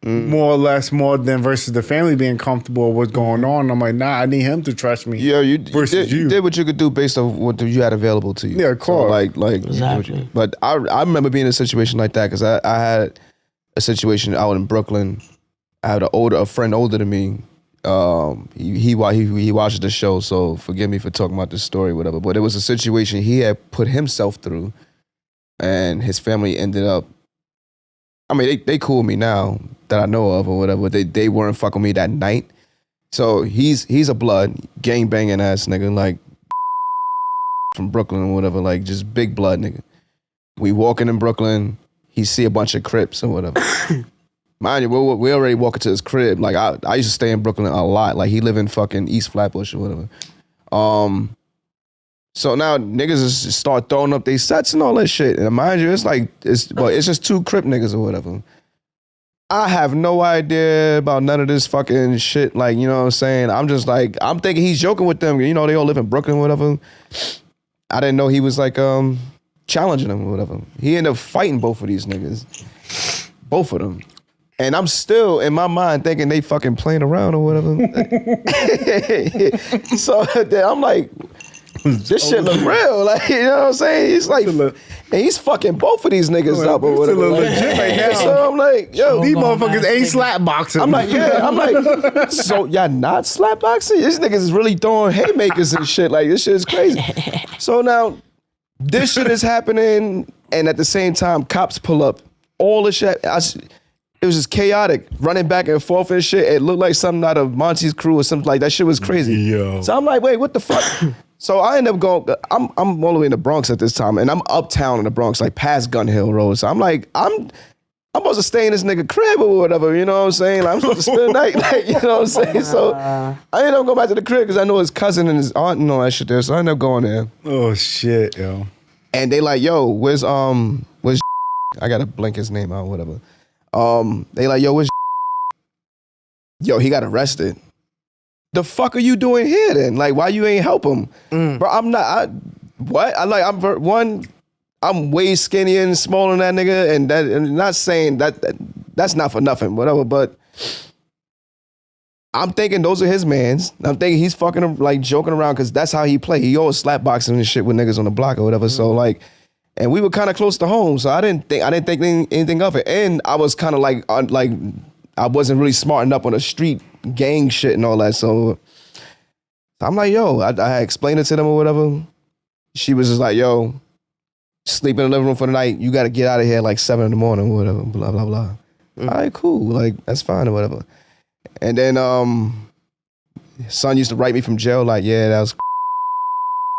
more or less, more than versus the family being comfortable with what's going on. I'm like, nah, I need him to trust me. Yeah, you did what you could do based on what you had available to you. Yeah, of course. So like Exactly. but I remember being in a situation like that because I had a situation out in Brooklyn. I had a friend older than me. He watches the show, so forgive me for talking about this story, whatever. But it was a situation he had put himself through, and his family ended up. I mean, they cool with me now that I know of or whatever. But they weren't fucking with me that night. So he's a blood gang banging ass nigga, like from Brooklyn or whatever, like just big blood nigga. We walking in Brooklyn, he see a bunch of Crips or whatever. Mind you, we already walking to his crib. Like I used to stay in Brooklyn a lot. Like he live in fucking East Flatbush or whatever. So now niggas just start throwing up their sets and all that shit. And mind you, it's just two Crip niggas or whatever. I have no idea about none of this fucking shit. Like, you know what I'm saying? I'm just like, I'm thinking he's joking with them. You know, they all live in Brooklyn or whatever. I didn't know he was like challenging them or whatever. He ended up fighting both of these niggas. Both of them. And I'm still, in my mind, thinking they fucking playing around or whatever. So I'm like, this shit look real. Like, you know what I'm saying? He's like, and he's fucking both of these niggas up or whatever. Like, so I'm like, yo. These motherfuckers ain't slap boxing. I'm like, so y'all not slap boxing? These niggas is really throwing haymakers and shit. Like, this shit is crazy. So now, this shit is happening, and at the same time, cops pull up. All the shit. It was just chaotic, running back and forth and shit. It looked like something out of Monty's Crew or something like that. Shit was crazy. Yo. So I'm like, wait, what the fuck? So I end up going, I'm all the way in the Bronx at this time, and I'm uptown in the Bronx, like past Gun Hill Road. So I'm like, I'm supposed to stay in this nigga crib or whatever, you know what I'm saying? Like, I'm supposed to spend the night, like, you know what I'm saying? So I ended up going back to the crib because I know his cousin and his aunt and all that shit there. So I ended up going there. Oh shit, yo. And they like, yo, where's I gotta blank his name out, whatever. They like, yo, yo, he got arrested. The fuck are you doing here then? Like, why you ain't help him? Bro, I'm way skinnier and smaller than that nigga, and not saying that's not for nothing, whatever, but I'm thinking those are his mans. I'm thinking he's fucking like joking around because that's how he play. He always slap boxing and shit with niggas on the block or whatever. So like, and we were kind of close to home, so I didn't think anything of it. And I was kind of like I wasn't really smart enough on the street gang shit and all that. So I'm like, yo, I explained it to them or whatever. She was just like, yo, sleep in the living room for the night. You got to get out of here like 7 in the morning or whatever. Blah blah blah. All right, cool. Like that's fine or whatever. And then son used to write me from jail like, yeah, that was.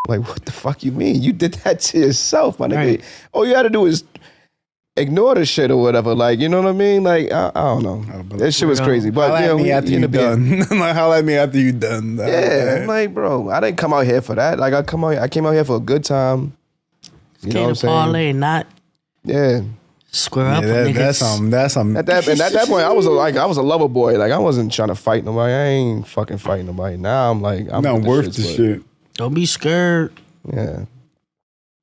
Like, what the fuck you mean? You did that to yourself, my nigga. Right. All you had to do is ignore the shit or whatever. Like, you know what I mean? Like, I don't know. That shit was crazy. But holla at me after you done. Like, holla at me after you done. Yeah, I'm like, bro, I didn't come out here for that. Like, I came out here for a good time. You know what I'm saying? Parlay, not square up with niggas. That's some. At that point, I was a lover boy. Like, I wasn't trying to fight nobody. I ain't fucking fighting nobody. Now I'm like, I'm not worth the shit. Don't be scared. Yeah.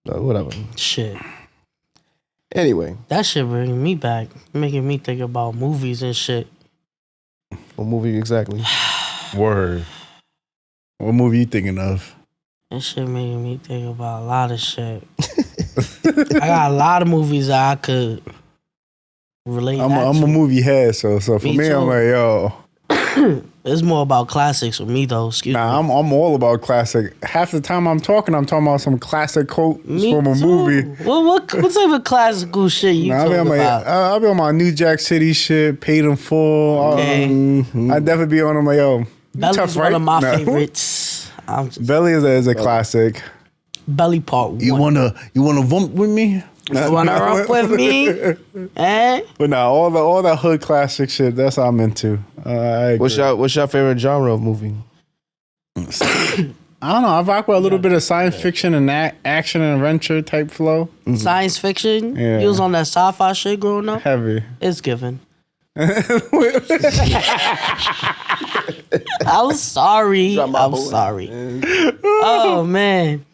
Whatever. Shit. Anyway. That shit bringing me back. Making me think about movies and shit. What movie exactly? Word. What movie you thinking of? That shit making me think about a lot of shit. I got a lot of movies that I could relate I'm a movie head, so for me I'm like, yo. It's more about classics with me though. Excuse me. I'm all about classic. Half the time I'm talking about some classic quotes from a movie. Well, what type of classical shit you talking about? I'll be on my New Jack City shit, Paid in Full. Okay. I'd definitely be on my yo. Belly's tough, one right? of my favorites. Belly is a classic. Belly Part 1. You wanna vump with me? You wanna romp with me? Eh? But nah, all that hood classic shit. That's what I'm into. What's your favorite genre of movie? I don't know. I rock with a little bit of science fiction and action and adventure type flow. Science fiction. Yeah. You was on that sci-fi shit growing up. Heavy. It's given. I'm sorry. Oh man.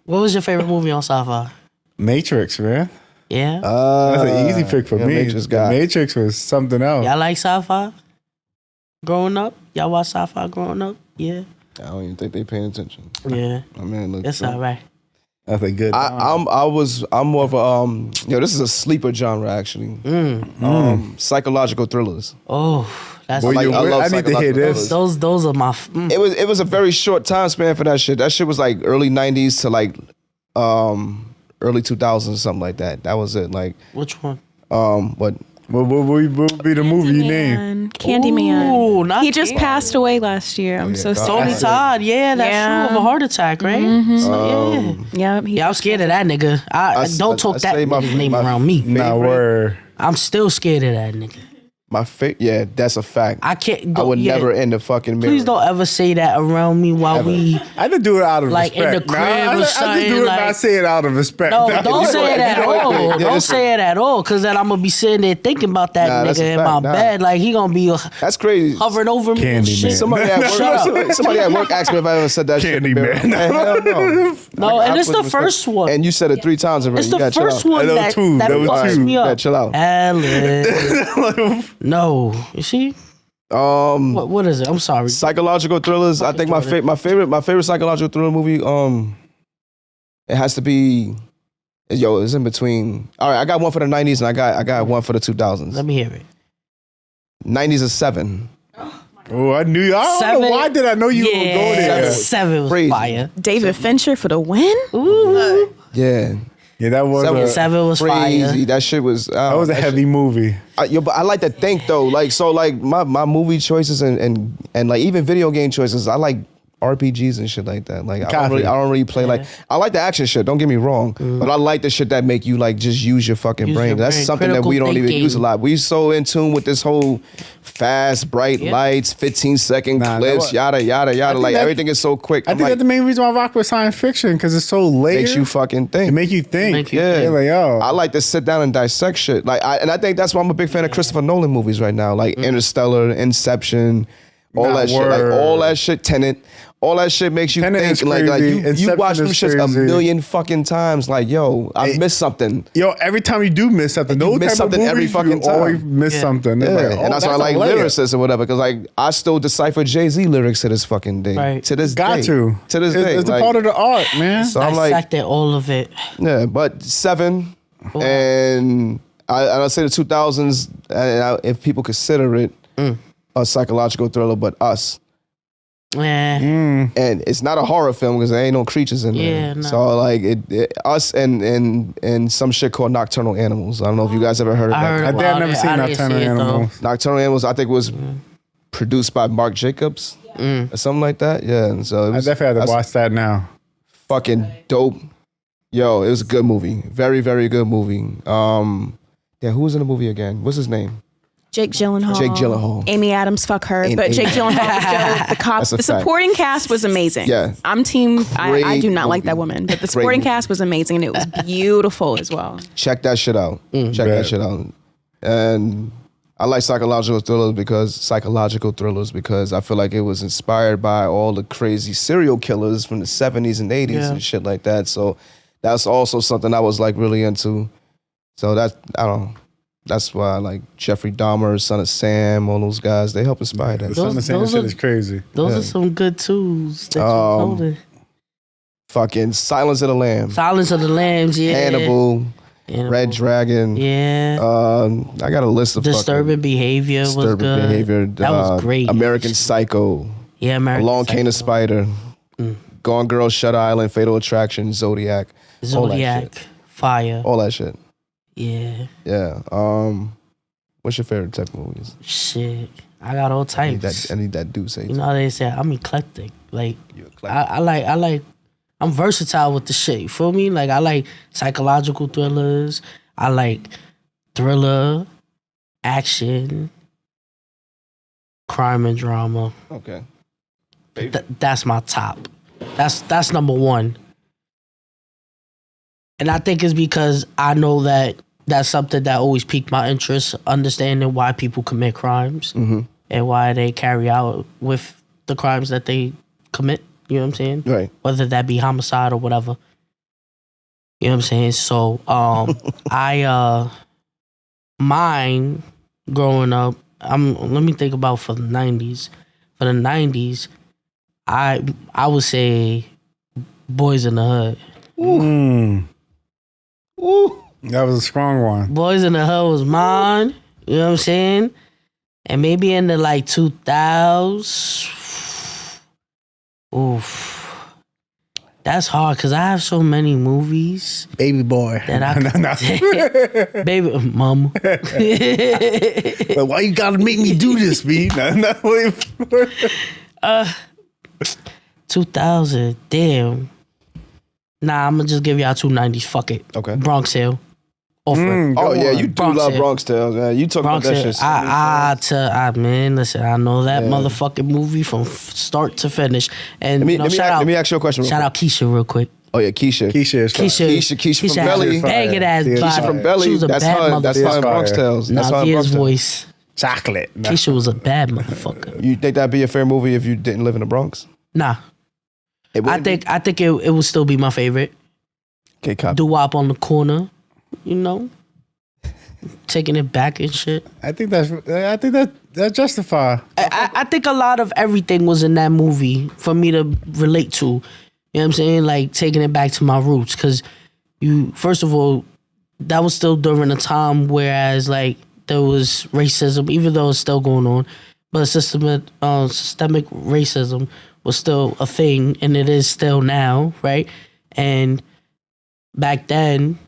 What was your favorite movie on sci-fi? Matrix, man. Yeah. That's an easy pick for me. Matrix guy. Matrix was something else. Y'all like sci-fi? Growing up? Y'all watch sci-fi growing up? Yeah. I don't even think they paying attention. Yeah. My man looks. That's all right. That's a good. I'm more of a this is a sleeper genre actually. Psychological thrillers. Oh, that's Boy, I love I need to hear this. those are my. It was a very short time span for that shit. That shit was like early '90s to like early 2000s or something like that. That was it. Like Which one? what? What would be the movie you name? Candyman. Ooh, not He just passed away last year. I'm so sorry. Tony Todd. Yeah, that's Yeah. true. Of a heart attack, right? So, yeah. Yep. Yeah, I'm scared of that nigga. I don't talk that say my- nigga's name my around me. Nah, word. I'm still scared of that nigga. Yeah, that's a fact. I can't. I would never in the fucking mirror. Please don't ever say that around me while we. I just do it out of Like, in respect. the crib I or just something, do it like- not say it out of respect. No, don't say it at all. Yeah, Don't say it at all, cause then I'm gonna be sitting there thinking about that Nah, that's nigga a in my fact, nah. bed. Like he gonna be That's crazy. hovering over me and Candyman. shit. Somebody at work asked me if I ever said that shit. in the mirror. Candyman. Hell no. No, and it's put the respect. first one. And you said it 3 times already. It's You the gotta chill first out. one That that was two. that That was fucks two. me up. Yeah, chill out. Alice. No, you see what is it? I'm sorry. Psychological thrillers. I think my favorite psychological thriller movie. It has to be. It's in between. All right, I got one for the 90s and I got one for the 2000s. Let me hear it. 90s is 7. Oh, I knew you. I don't Seven. know why did I know you would go there. Seven was Crazy. fire. David Fincher for the win. Ooh, Yeah. Yeah, that was Seven was Crazy. fire. That shit was. that was a heavy movie. But I like to think though, like my movie choices and like even video game choices. I like RPGs and shit like that. Like I don't really play like I like the action shit. Don't get me wrong, but I like the shit that make you like just use your fucking Use brain. your That's brain. something that we Critical don't even thinking. use a lot. We so in tune with this whole fast, bright lights, 15-second Nah, clips, yada yada yada. Like that- everything is so quick. I I'm think like, that's the main reason why I rock with science fiction because it's so layered. makes you fucking It think. make you think. Make you Yeah. You're like, yo. I like to sit down and dissect shit. Like, I think that's why I'm a big fan of Christopher Nolan movies right now. Like Interstellar, Inception, all Nah, that shit. Like word. all that shit. Tenet. All that shit makes you Tenet think. is Like crazy. you Inception watch them is shits a crazy. million fucking times. Like, yo, I missed something. Yo, every time you do miss something, You those miss type something of every movies, fucking you time. always miss something. It's Yeah, like, and that's why I a like layer. lyricists or whatever. Because like I still decipher Jay-Z lyrics to this fucking day. Right. To this Got day. to. To this It's, day. it's a Like, part of the art, man. so I'm like, Dissected all of it. yeah, but 7 and I'll say the 2000s. If people consider it a psychological thriller, but Us. Yeah. And it's not a horror film because there ain't no creatures in there. Yeah, no. So like Us and some shit called Nocturnal Animals. I don't know if you guys ever heard of I that. heard I think about I've never it. seen I didn't Nocturnal see it, though. Animals. Nocturnal Animals, I think was produced by Mark Jacobs or something like that. Yeah, and so it I was, definitely have that's to watch that now. fucking dope. Yo, it was a good movie. Very, very good movie. Yeah, who was in the movie again? What's his name? Jake Gyllenhaal. Jake Gyllenhaal. Amy Adams, fuck her. Ain't But Amy. Jake Gyllenhaal was dope. The cop, That's a the fact. supporting cast was amazing. Yeah. I'm team. I do Great not like that movie. woman, but the Great supporting movie. cast was amazing and it was beautiful as well. Check that shit out. Check Bet. that shit out. And I like psychological thrillers because I feel like it was inspired by all the crazy serial killers from the 70s and 80s Yeah. and shit like that. So that's also something I was like really into. So I don't know. That's why I like Jeffrey Dahmer, Son of Sam, all those guys. They help inspire that. The Son of Sam those shit are- is crazy. Those Yeah. are some good tools that you're holding. Fucking Silence of the Lambs, Silence of the Lambs, yeah. Hannibal, Hannibal. Red Dragon. Yeah. I got a list of Disturbing Behavior was disturbing good. behavior. That was great. American Psycho. Yeah, American Along Came the Psycho. Spider. Gone Girl, Shutter Island, Fatal Attraction, Zodiac. Zodiac, Fire. All that shit. Yeah. Yeah. What's your favorite type of movies? Shit. I got all I need types. that do say. You know how they say I'm eclectic. Like You eclectic. I like I'm versatile with the shit. You feel me? Like I like psychological thrillers. I like thriller, action, crime and drama. Okay. That's my top. That's number one. And I think it's because I know that that's something that always piqued my interest, understanding why people commit crimes and why they carry out with the crimes that they commit. You know what I'm saying? Right. Whether that be homicide or whatever. You know what I'm saying? So mine growing up, let me think about for the 90s. For the 90s, I would say Boys in the Hood. Ooh. That was a strong one. Boys in the Hood was mine. You know what I'm saying? And maybe in the like 2000s. Oof. That's hard because I have so many movies. Baby boy. That I baby mama. But why you gotta make me do this, B? 2000. Damn. Nah, I'm gonna just give y'all 290s. Fuck it. Okay. Bronx Hill. Oh yeah, you do Bronx love Hill. Bronx Tales, man. You talk Bronx about that Hill. shit. So many times. Man, listen, I know that motherfucking movie from start to finish. And Let me ask you a question. Shout out Keisha real quick. Oh yeah, Keisha. Keisha Keisha from Belly. Banging ass Keisha body. from Belly. She was a That's bad her. That's motherfucker. her in Bronx Tales. That's her in Navia's Bronx Tales. voice. Chocolate. Keisha was a bad motherfucker. You think that'd be a fair movie if you didn't live in the Bronx? Nah. I think it would still be my favorite. Okay, copy. Doo-wop on the corner, you know, taking it back and shit. I think that justify. I think a lot of everything was in that movie for me to relate to. You know what I'm saying? Like taking it back to my roots. Cause first of all, that was still during a time whereas like there was racism, even though it's still going on, but systemic racism was still a thing and it is still now, right? And back then,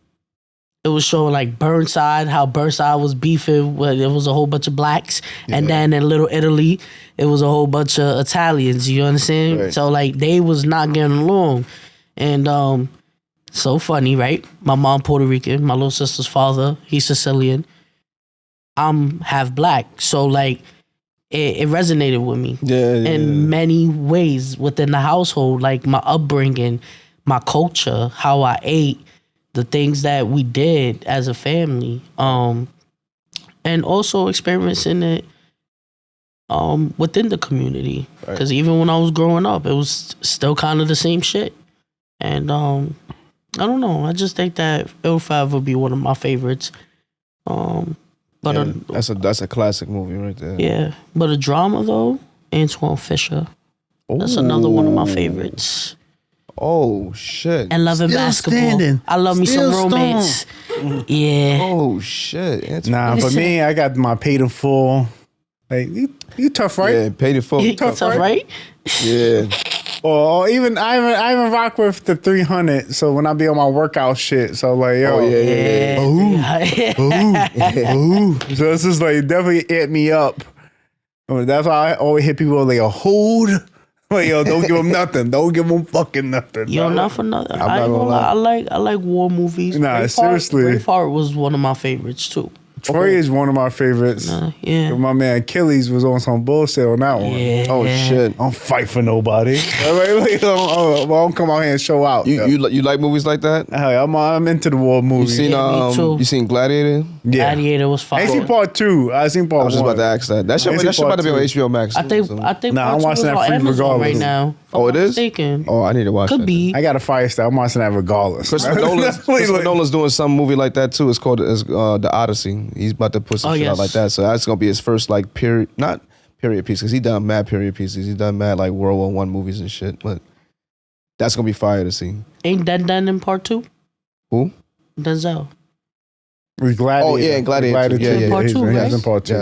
it was showing like Burnside, how Burnside was beefing with, it was a whole bunch of blacks. Yeah. And then in Little Italy, it was a whole bunch of Italians, you understand? Right. So like they was not getting along. And so funny, right? My mom Puerto Rican, my little sister's father, he's Sicilian. I'm half black. So like it resonated with me in many ways within the household, like my upbringing, my culture, how I ate, the things that we did as a family, and also experiencing it within the community. Because even when I was growing up, it was still kind of the same shit. And I don't know. I just think that it will forever be one of my favorites. But that's a classic movie right there. Yeah, but a drama though, Antoine Fisher. That's another one of my favorites. Oh shit! And Love and Basketball. Standing. I love me some romance. Yeah. Oh shit! Nah, for me, I got my Paid in Full. Like you tough, right? Yeah, Paid in Full. You tough, right? Yeah. Or even I even rock with the 300. So when I be on my workout shit, so like yo, So it's just like definitely hit me up. That's why I always hit people like a hold. Like, yo, don't give them nothing. Don't give them fucking nothing. Yo, not for nothing. I like war movies. Nah, seriously. Braveheart was one of my favorites too. Troy is one of my favorites. Yeah. My man Achilles was on some bullshit on that one. Yeah. Oh shit! I don't fight for nobody. I don't come out here and show out. You like movies like that? Hey, I'm into the war movies. You seen Gladiator? Yeah. Gladiator was fire. I seen part 2. I seen part 1. I was just about to ask that. That shit about to be on HBO Max. I think I'm watching that free Amazon regardless right now. Oh, it is? Mistaken. Oh, I need to watch that. Could be. I got a fire style. I'm watching that regardless. Christopher Nolan's doing some movie like that too. It's called The Odyssey. He's about to put some shit out like that. So that's gonna be his first like not period piece, because he done mad period pieces. He's done mad like World War I movies and shit. But that's gonna be fire to see. Ain't that done in part 2? Who? Denzel. Gladiator. Oh yeah, Gladiator. Yeah. Part 2, right? He's in part 2.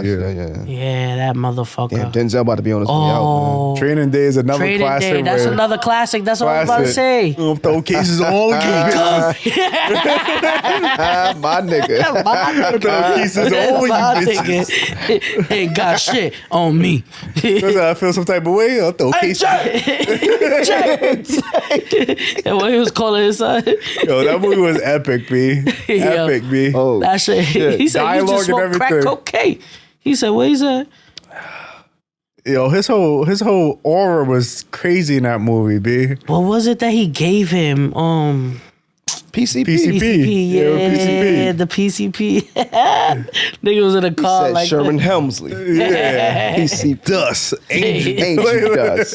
Yeah, that motherfucker. Damn, Denzel about to be on his way out, man. Training Day is another classic. Training Day, that's another classic. That's what I was about to say. Throw cases on you. My nigga. Throw cases on you, bitches. Ain't got shit on me. I feel some type of way. I'll throw cases. And what he was calling his son. Yo, that movie was epic, B. Epic, B. Oh, that shit. He said, dialogue you just and smoke crack everything. cocaine. He said, what he said? Yo, his whole aura was crazy in that movie, B. What was it that he gave him? PCP. PCP. Yeah, PCP. the PCP. Nigga was in a car Said like Sherman that. Helmsley. Yeah. PC Dust. Angel. Ancient dust.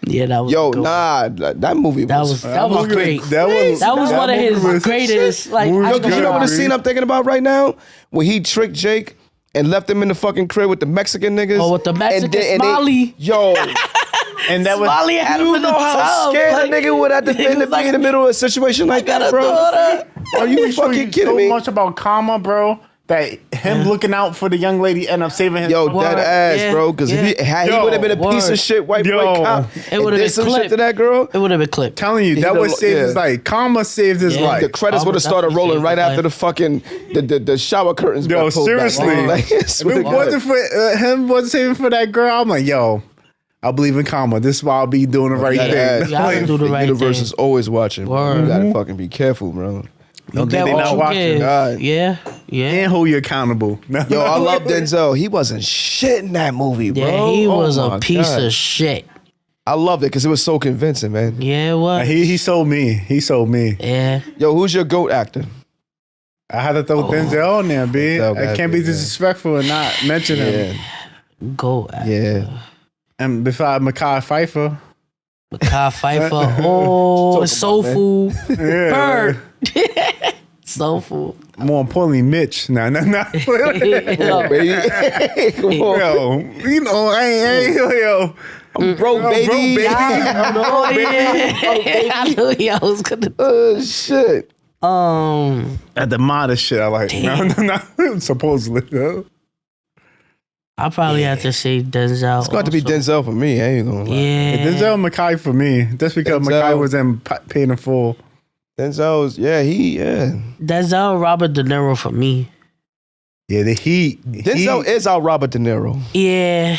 Yeah, that was Yo, good. nah, that movie That was. was great. That was one of movie his was- greatest. Like, Movie I was Yo, 'cause you good, know what the B. scene I'm thinking about right now? When he tricked Jake and left him in the fucking crib with the Mexican niggas. Oh, with the Mexican Smiley. Yo, And that was Smiley had him you in the know how tub. scared like, that nigga would have to he be was like, in the middle of a situation like that, "Gotta bro. do it." Are you fucking kidding so me? much about karma, bro. That him looking out for the young lady end up saving his Yo, life. dead ass, Yeah, bro. Because if he Yo, would have been a piece word. of shit white boy Yo. cop, It and would have did been some shit clipped. to that girl, It would have been clipped. Telling you, that He would the- save his yeah. life. Karma saved his Yeah. life. the credits I would would have started definitely rolling save right his after life. the fucking the shower curtains. Yo, got pulled back. seriously. Like, I If swear to it God. wasn't for him wasn't saving for that girl, I'm like, yo, I believe in karma. This is why I'll be doing the right That thing. ass. You gotta do the The right universe thing. is always watching. Bro. Word. You gotta fucking be careful, bro. Don't Get think they what not you watching. give. God. Yeah, yeah. And hold you accountable. Yo, I love Denzel. He wasn't shit in that movie, bro. Yeah, he Oh was my a piece God. of shit. I loved it because it was so convincing, man. Yeah, it was. He sold me. He sold me. Yeah. Yo, who's your GOAT actor? I had to throw Denzel in there, B. Denzel I got can't it, be yeah. disrespectful and not mention Yeah, him. Go at yeah. And besides Mekhi Phifer. Kyle Pfeiffer. Oh, it's soul man. food. Yeah. Bird. Soul food. More importantly, Mitch. Nah. Yo, Baby. Come on. Yo, you know, yo. Bro, baby. oh, yeah. I knew y'all was gonna. Shit. At the modest shit, I like. No. Supposedly. Though. I probably have to say Denzel. It's got to be also. Denzel for me. I ain't gonna lie. Yeah. Denzel Mekhi for me. Just because Denzel. Mekhi was in Paid in Full. Denzel's, yeah. Denzel, Robert De Niro for me. Yeah, the Heat. Denzel is our Robert De Niro. Yeah.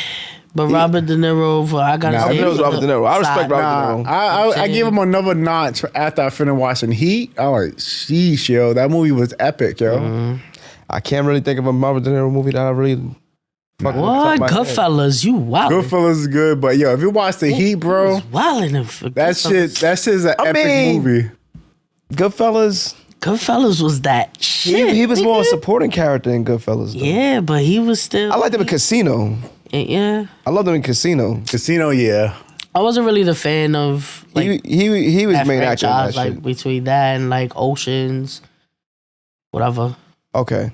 But Robert De Niro, I gotta Nah, say. I know it's Robert De Niro. I respect side. Robert. Nah, I give him another notch after I finished watching Heat. I was like, sheesh, yo. That movie was epic, yo. I can't really think of a Robert De Niro movie that I really fuck with What? off the top of my head. Goodfellas, you wild. Goodfellas is good, but yo, if you watch the Heat, bro, Wildin'. that shit's an I epic mean, movie. Goodfellas. Goodfellas was that shit. He was more a supporting character in Goodfellas. Though. Yeah, but he was still. I liked him in Casino. Yeah. I loved him in Casino. Casino, yeah. I wasn't really the fan of like He was that main actor in that franchise, like shit. between that and like Oceans, whatever. Okay.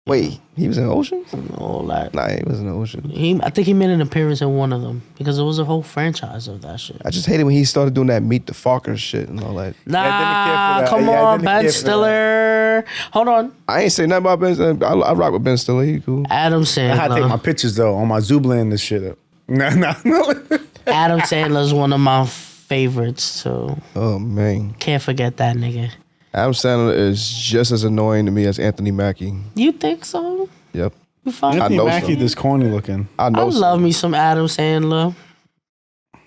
Wait, he was in Ocean? All that. Nah, he was in Ocean. I think he made an appearance in one of them because it was a whole franchise of that shit. I just hated when he started doing that Meet the Fockers shit and all that. Nah, didn't care for that. come Yeah, I on, didn't Ben care for that. Stiller. Hold on, I ain't say nothing about Ben Stiller. I rock with Ben Stiller. He cool. Adam I had to take my Sandler. pictures though on my Zoobla and this shit up. Nah. Adam Sandler's one of my favorites, so Oh, man. can't forget that nigga. Adam Sandler is just as annoying to me as Anthony Mackie. You think so? Yep. You find? I Anthony know Mackie so. this corny looking. I I know. so. love me some Adam Sandler.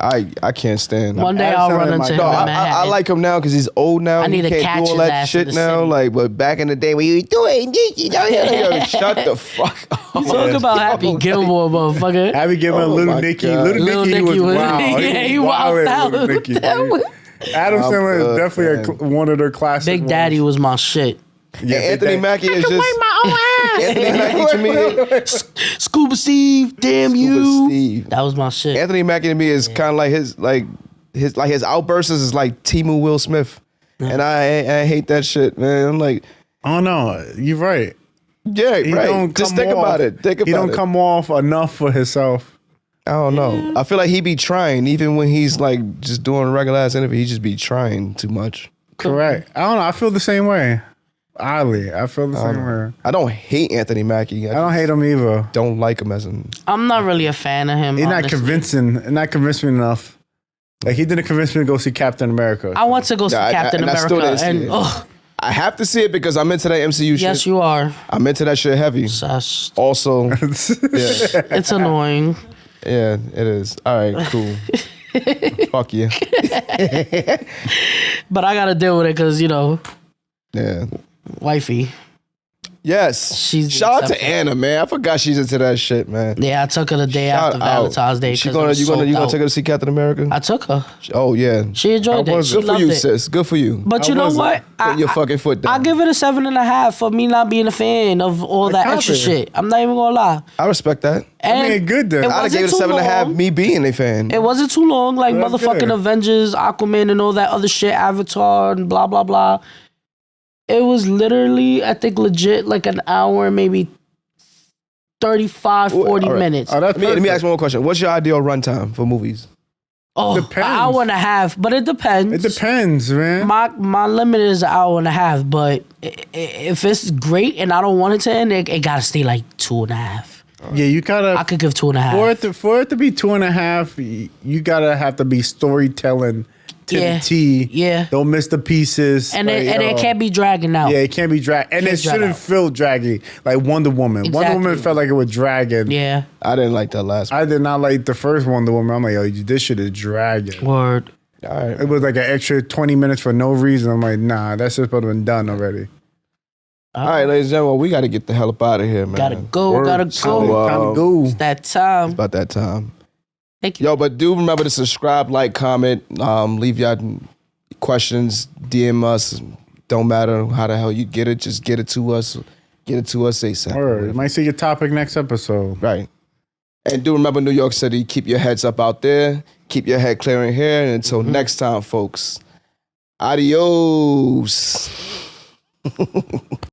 I can't stand him. One day Adam I'll Sandler run in into my him No, in dog. I Manhattan. like him now because he's old now. I need he to can't catch do all his that ass in shit the now. city. Like, but back in the day when you was doing this, you know, yo, shut the fuck up. Talk about Happy Gilmore, motherfucker. Happy giving Oh Little my Nicky. God. Little Nicky was wild. yeah, he wilded out. Little Nicky. Adam I'm Sandler good, is definitely one of their classic Big ones. Daddy was my shit. Yeah, And Anthony Big Mackie is just Anthony Mackie to me. Scuba Steve, damn you. Steve. That was my shit. Anthony Mackie to me is kind of like his outbursts is like Timu Will Smith, and I hate that shit, man. I'm like, Oh no, you're right. yeah, He right. don't Just come think off- about it. Think about He don't it. come off enough for himself. I don't know. I feel like he be trying, even when he's like just doing a regular ass interview. He just be trying too much. Correct. I don't know. I feel the same way. Oddly, I feel the same way. I don't hate Anthony Mackie. I don't hate him either. don't like him as an. I'm not really a fan of him. He's not honestly. convincing. Not convincing me enough. Like he didn't convince me to go see Captain America. I want to go see Yeah, Captain and I still America, didn't see and it. oh, I have to see it because I'm into that MCU yes, shit. you are. I'm into that shit heavy. Obsessed. Also, yeah, It's annoying. yeah, it is. All right, cool. Fuck you. But I gotta deal with it because, Yeah. wifey. Yes. She's Shout out to accepted. Anna, man. I forgot she's into that shit, man. Yeah, I took her the day Shout after out. Valentine's Day. You 'cause it gonna was sold take her out. to see Captain America? I took her. Oh yeah. She enjoyed it. She Good for loved you, it. sis. Good for you. But you know what? Put your fucking foot down. I give it a 7.5 for me not being a fan of all that extra shit. I'm not even gonna lie. I respect that. And good then. it I'd have wasn't gave it a too 7.5. long. Me being a fan. It wasn't too long, like That's motherfucking good. Avengers, Aquaman, and all that other shit, Avatar, and blah blah blah. It was literally, I think, legit like an hour, maybe 35, 40 all right. minutes. Oh, that's Let me ask perfect. one more question. What's your ideal runtime for movies? Oh, an Depends. hour and a half, but it depends. It depends, man. My limit is an hour and a half, but if it's great and I don't want it to end, it gotta stay like 2.5. Yeah, you gotta. I could give 2.5. For it to be 2.5, you gotta have to be storytelling to Yeah. the T. Yeah. Don't miss the pieces. And like, it can't be dragging out. Yeah, it can't be drag, and Can't it drag shouldn't out. feel draggy like Wonder Woman. Wonder Exactly. Woman felt like it was dragging. Yeah. I didn't like that last one. I did not like the first Wonder Woman. I'm like, yo, this shit is dragging. Word. All right. It was like an extra 20 minutes for no reason. I'm like, nah, that shit's supposed to have been done already. All right, ladies and gentlemen, we got to get the hell up out of here, man. Gotta go. Word. Gotta So, go. Time to go. It's that time. It's about that time. Thank you. Yo, but do remember to subscribe, like, comment, leave your questions, DM us. Don't matter how the hell you get it, just get it to us. Get it to us ASAP. Word. You might see your topic next episode. Right. And do remember, New York City, keep your heads up out there. Keep your head clear in here. And until next time, folks, adios.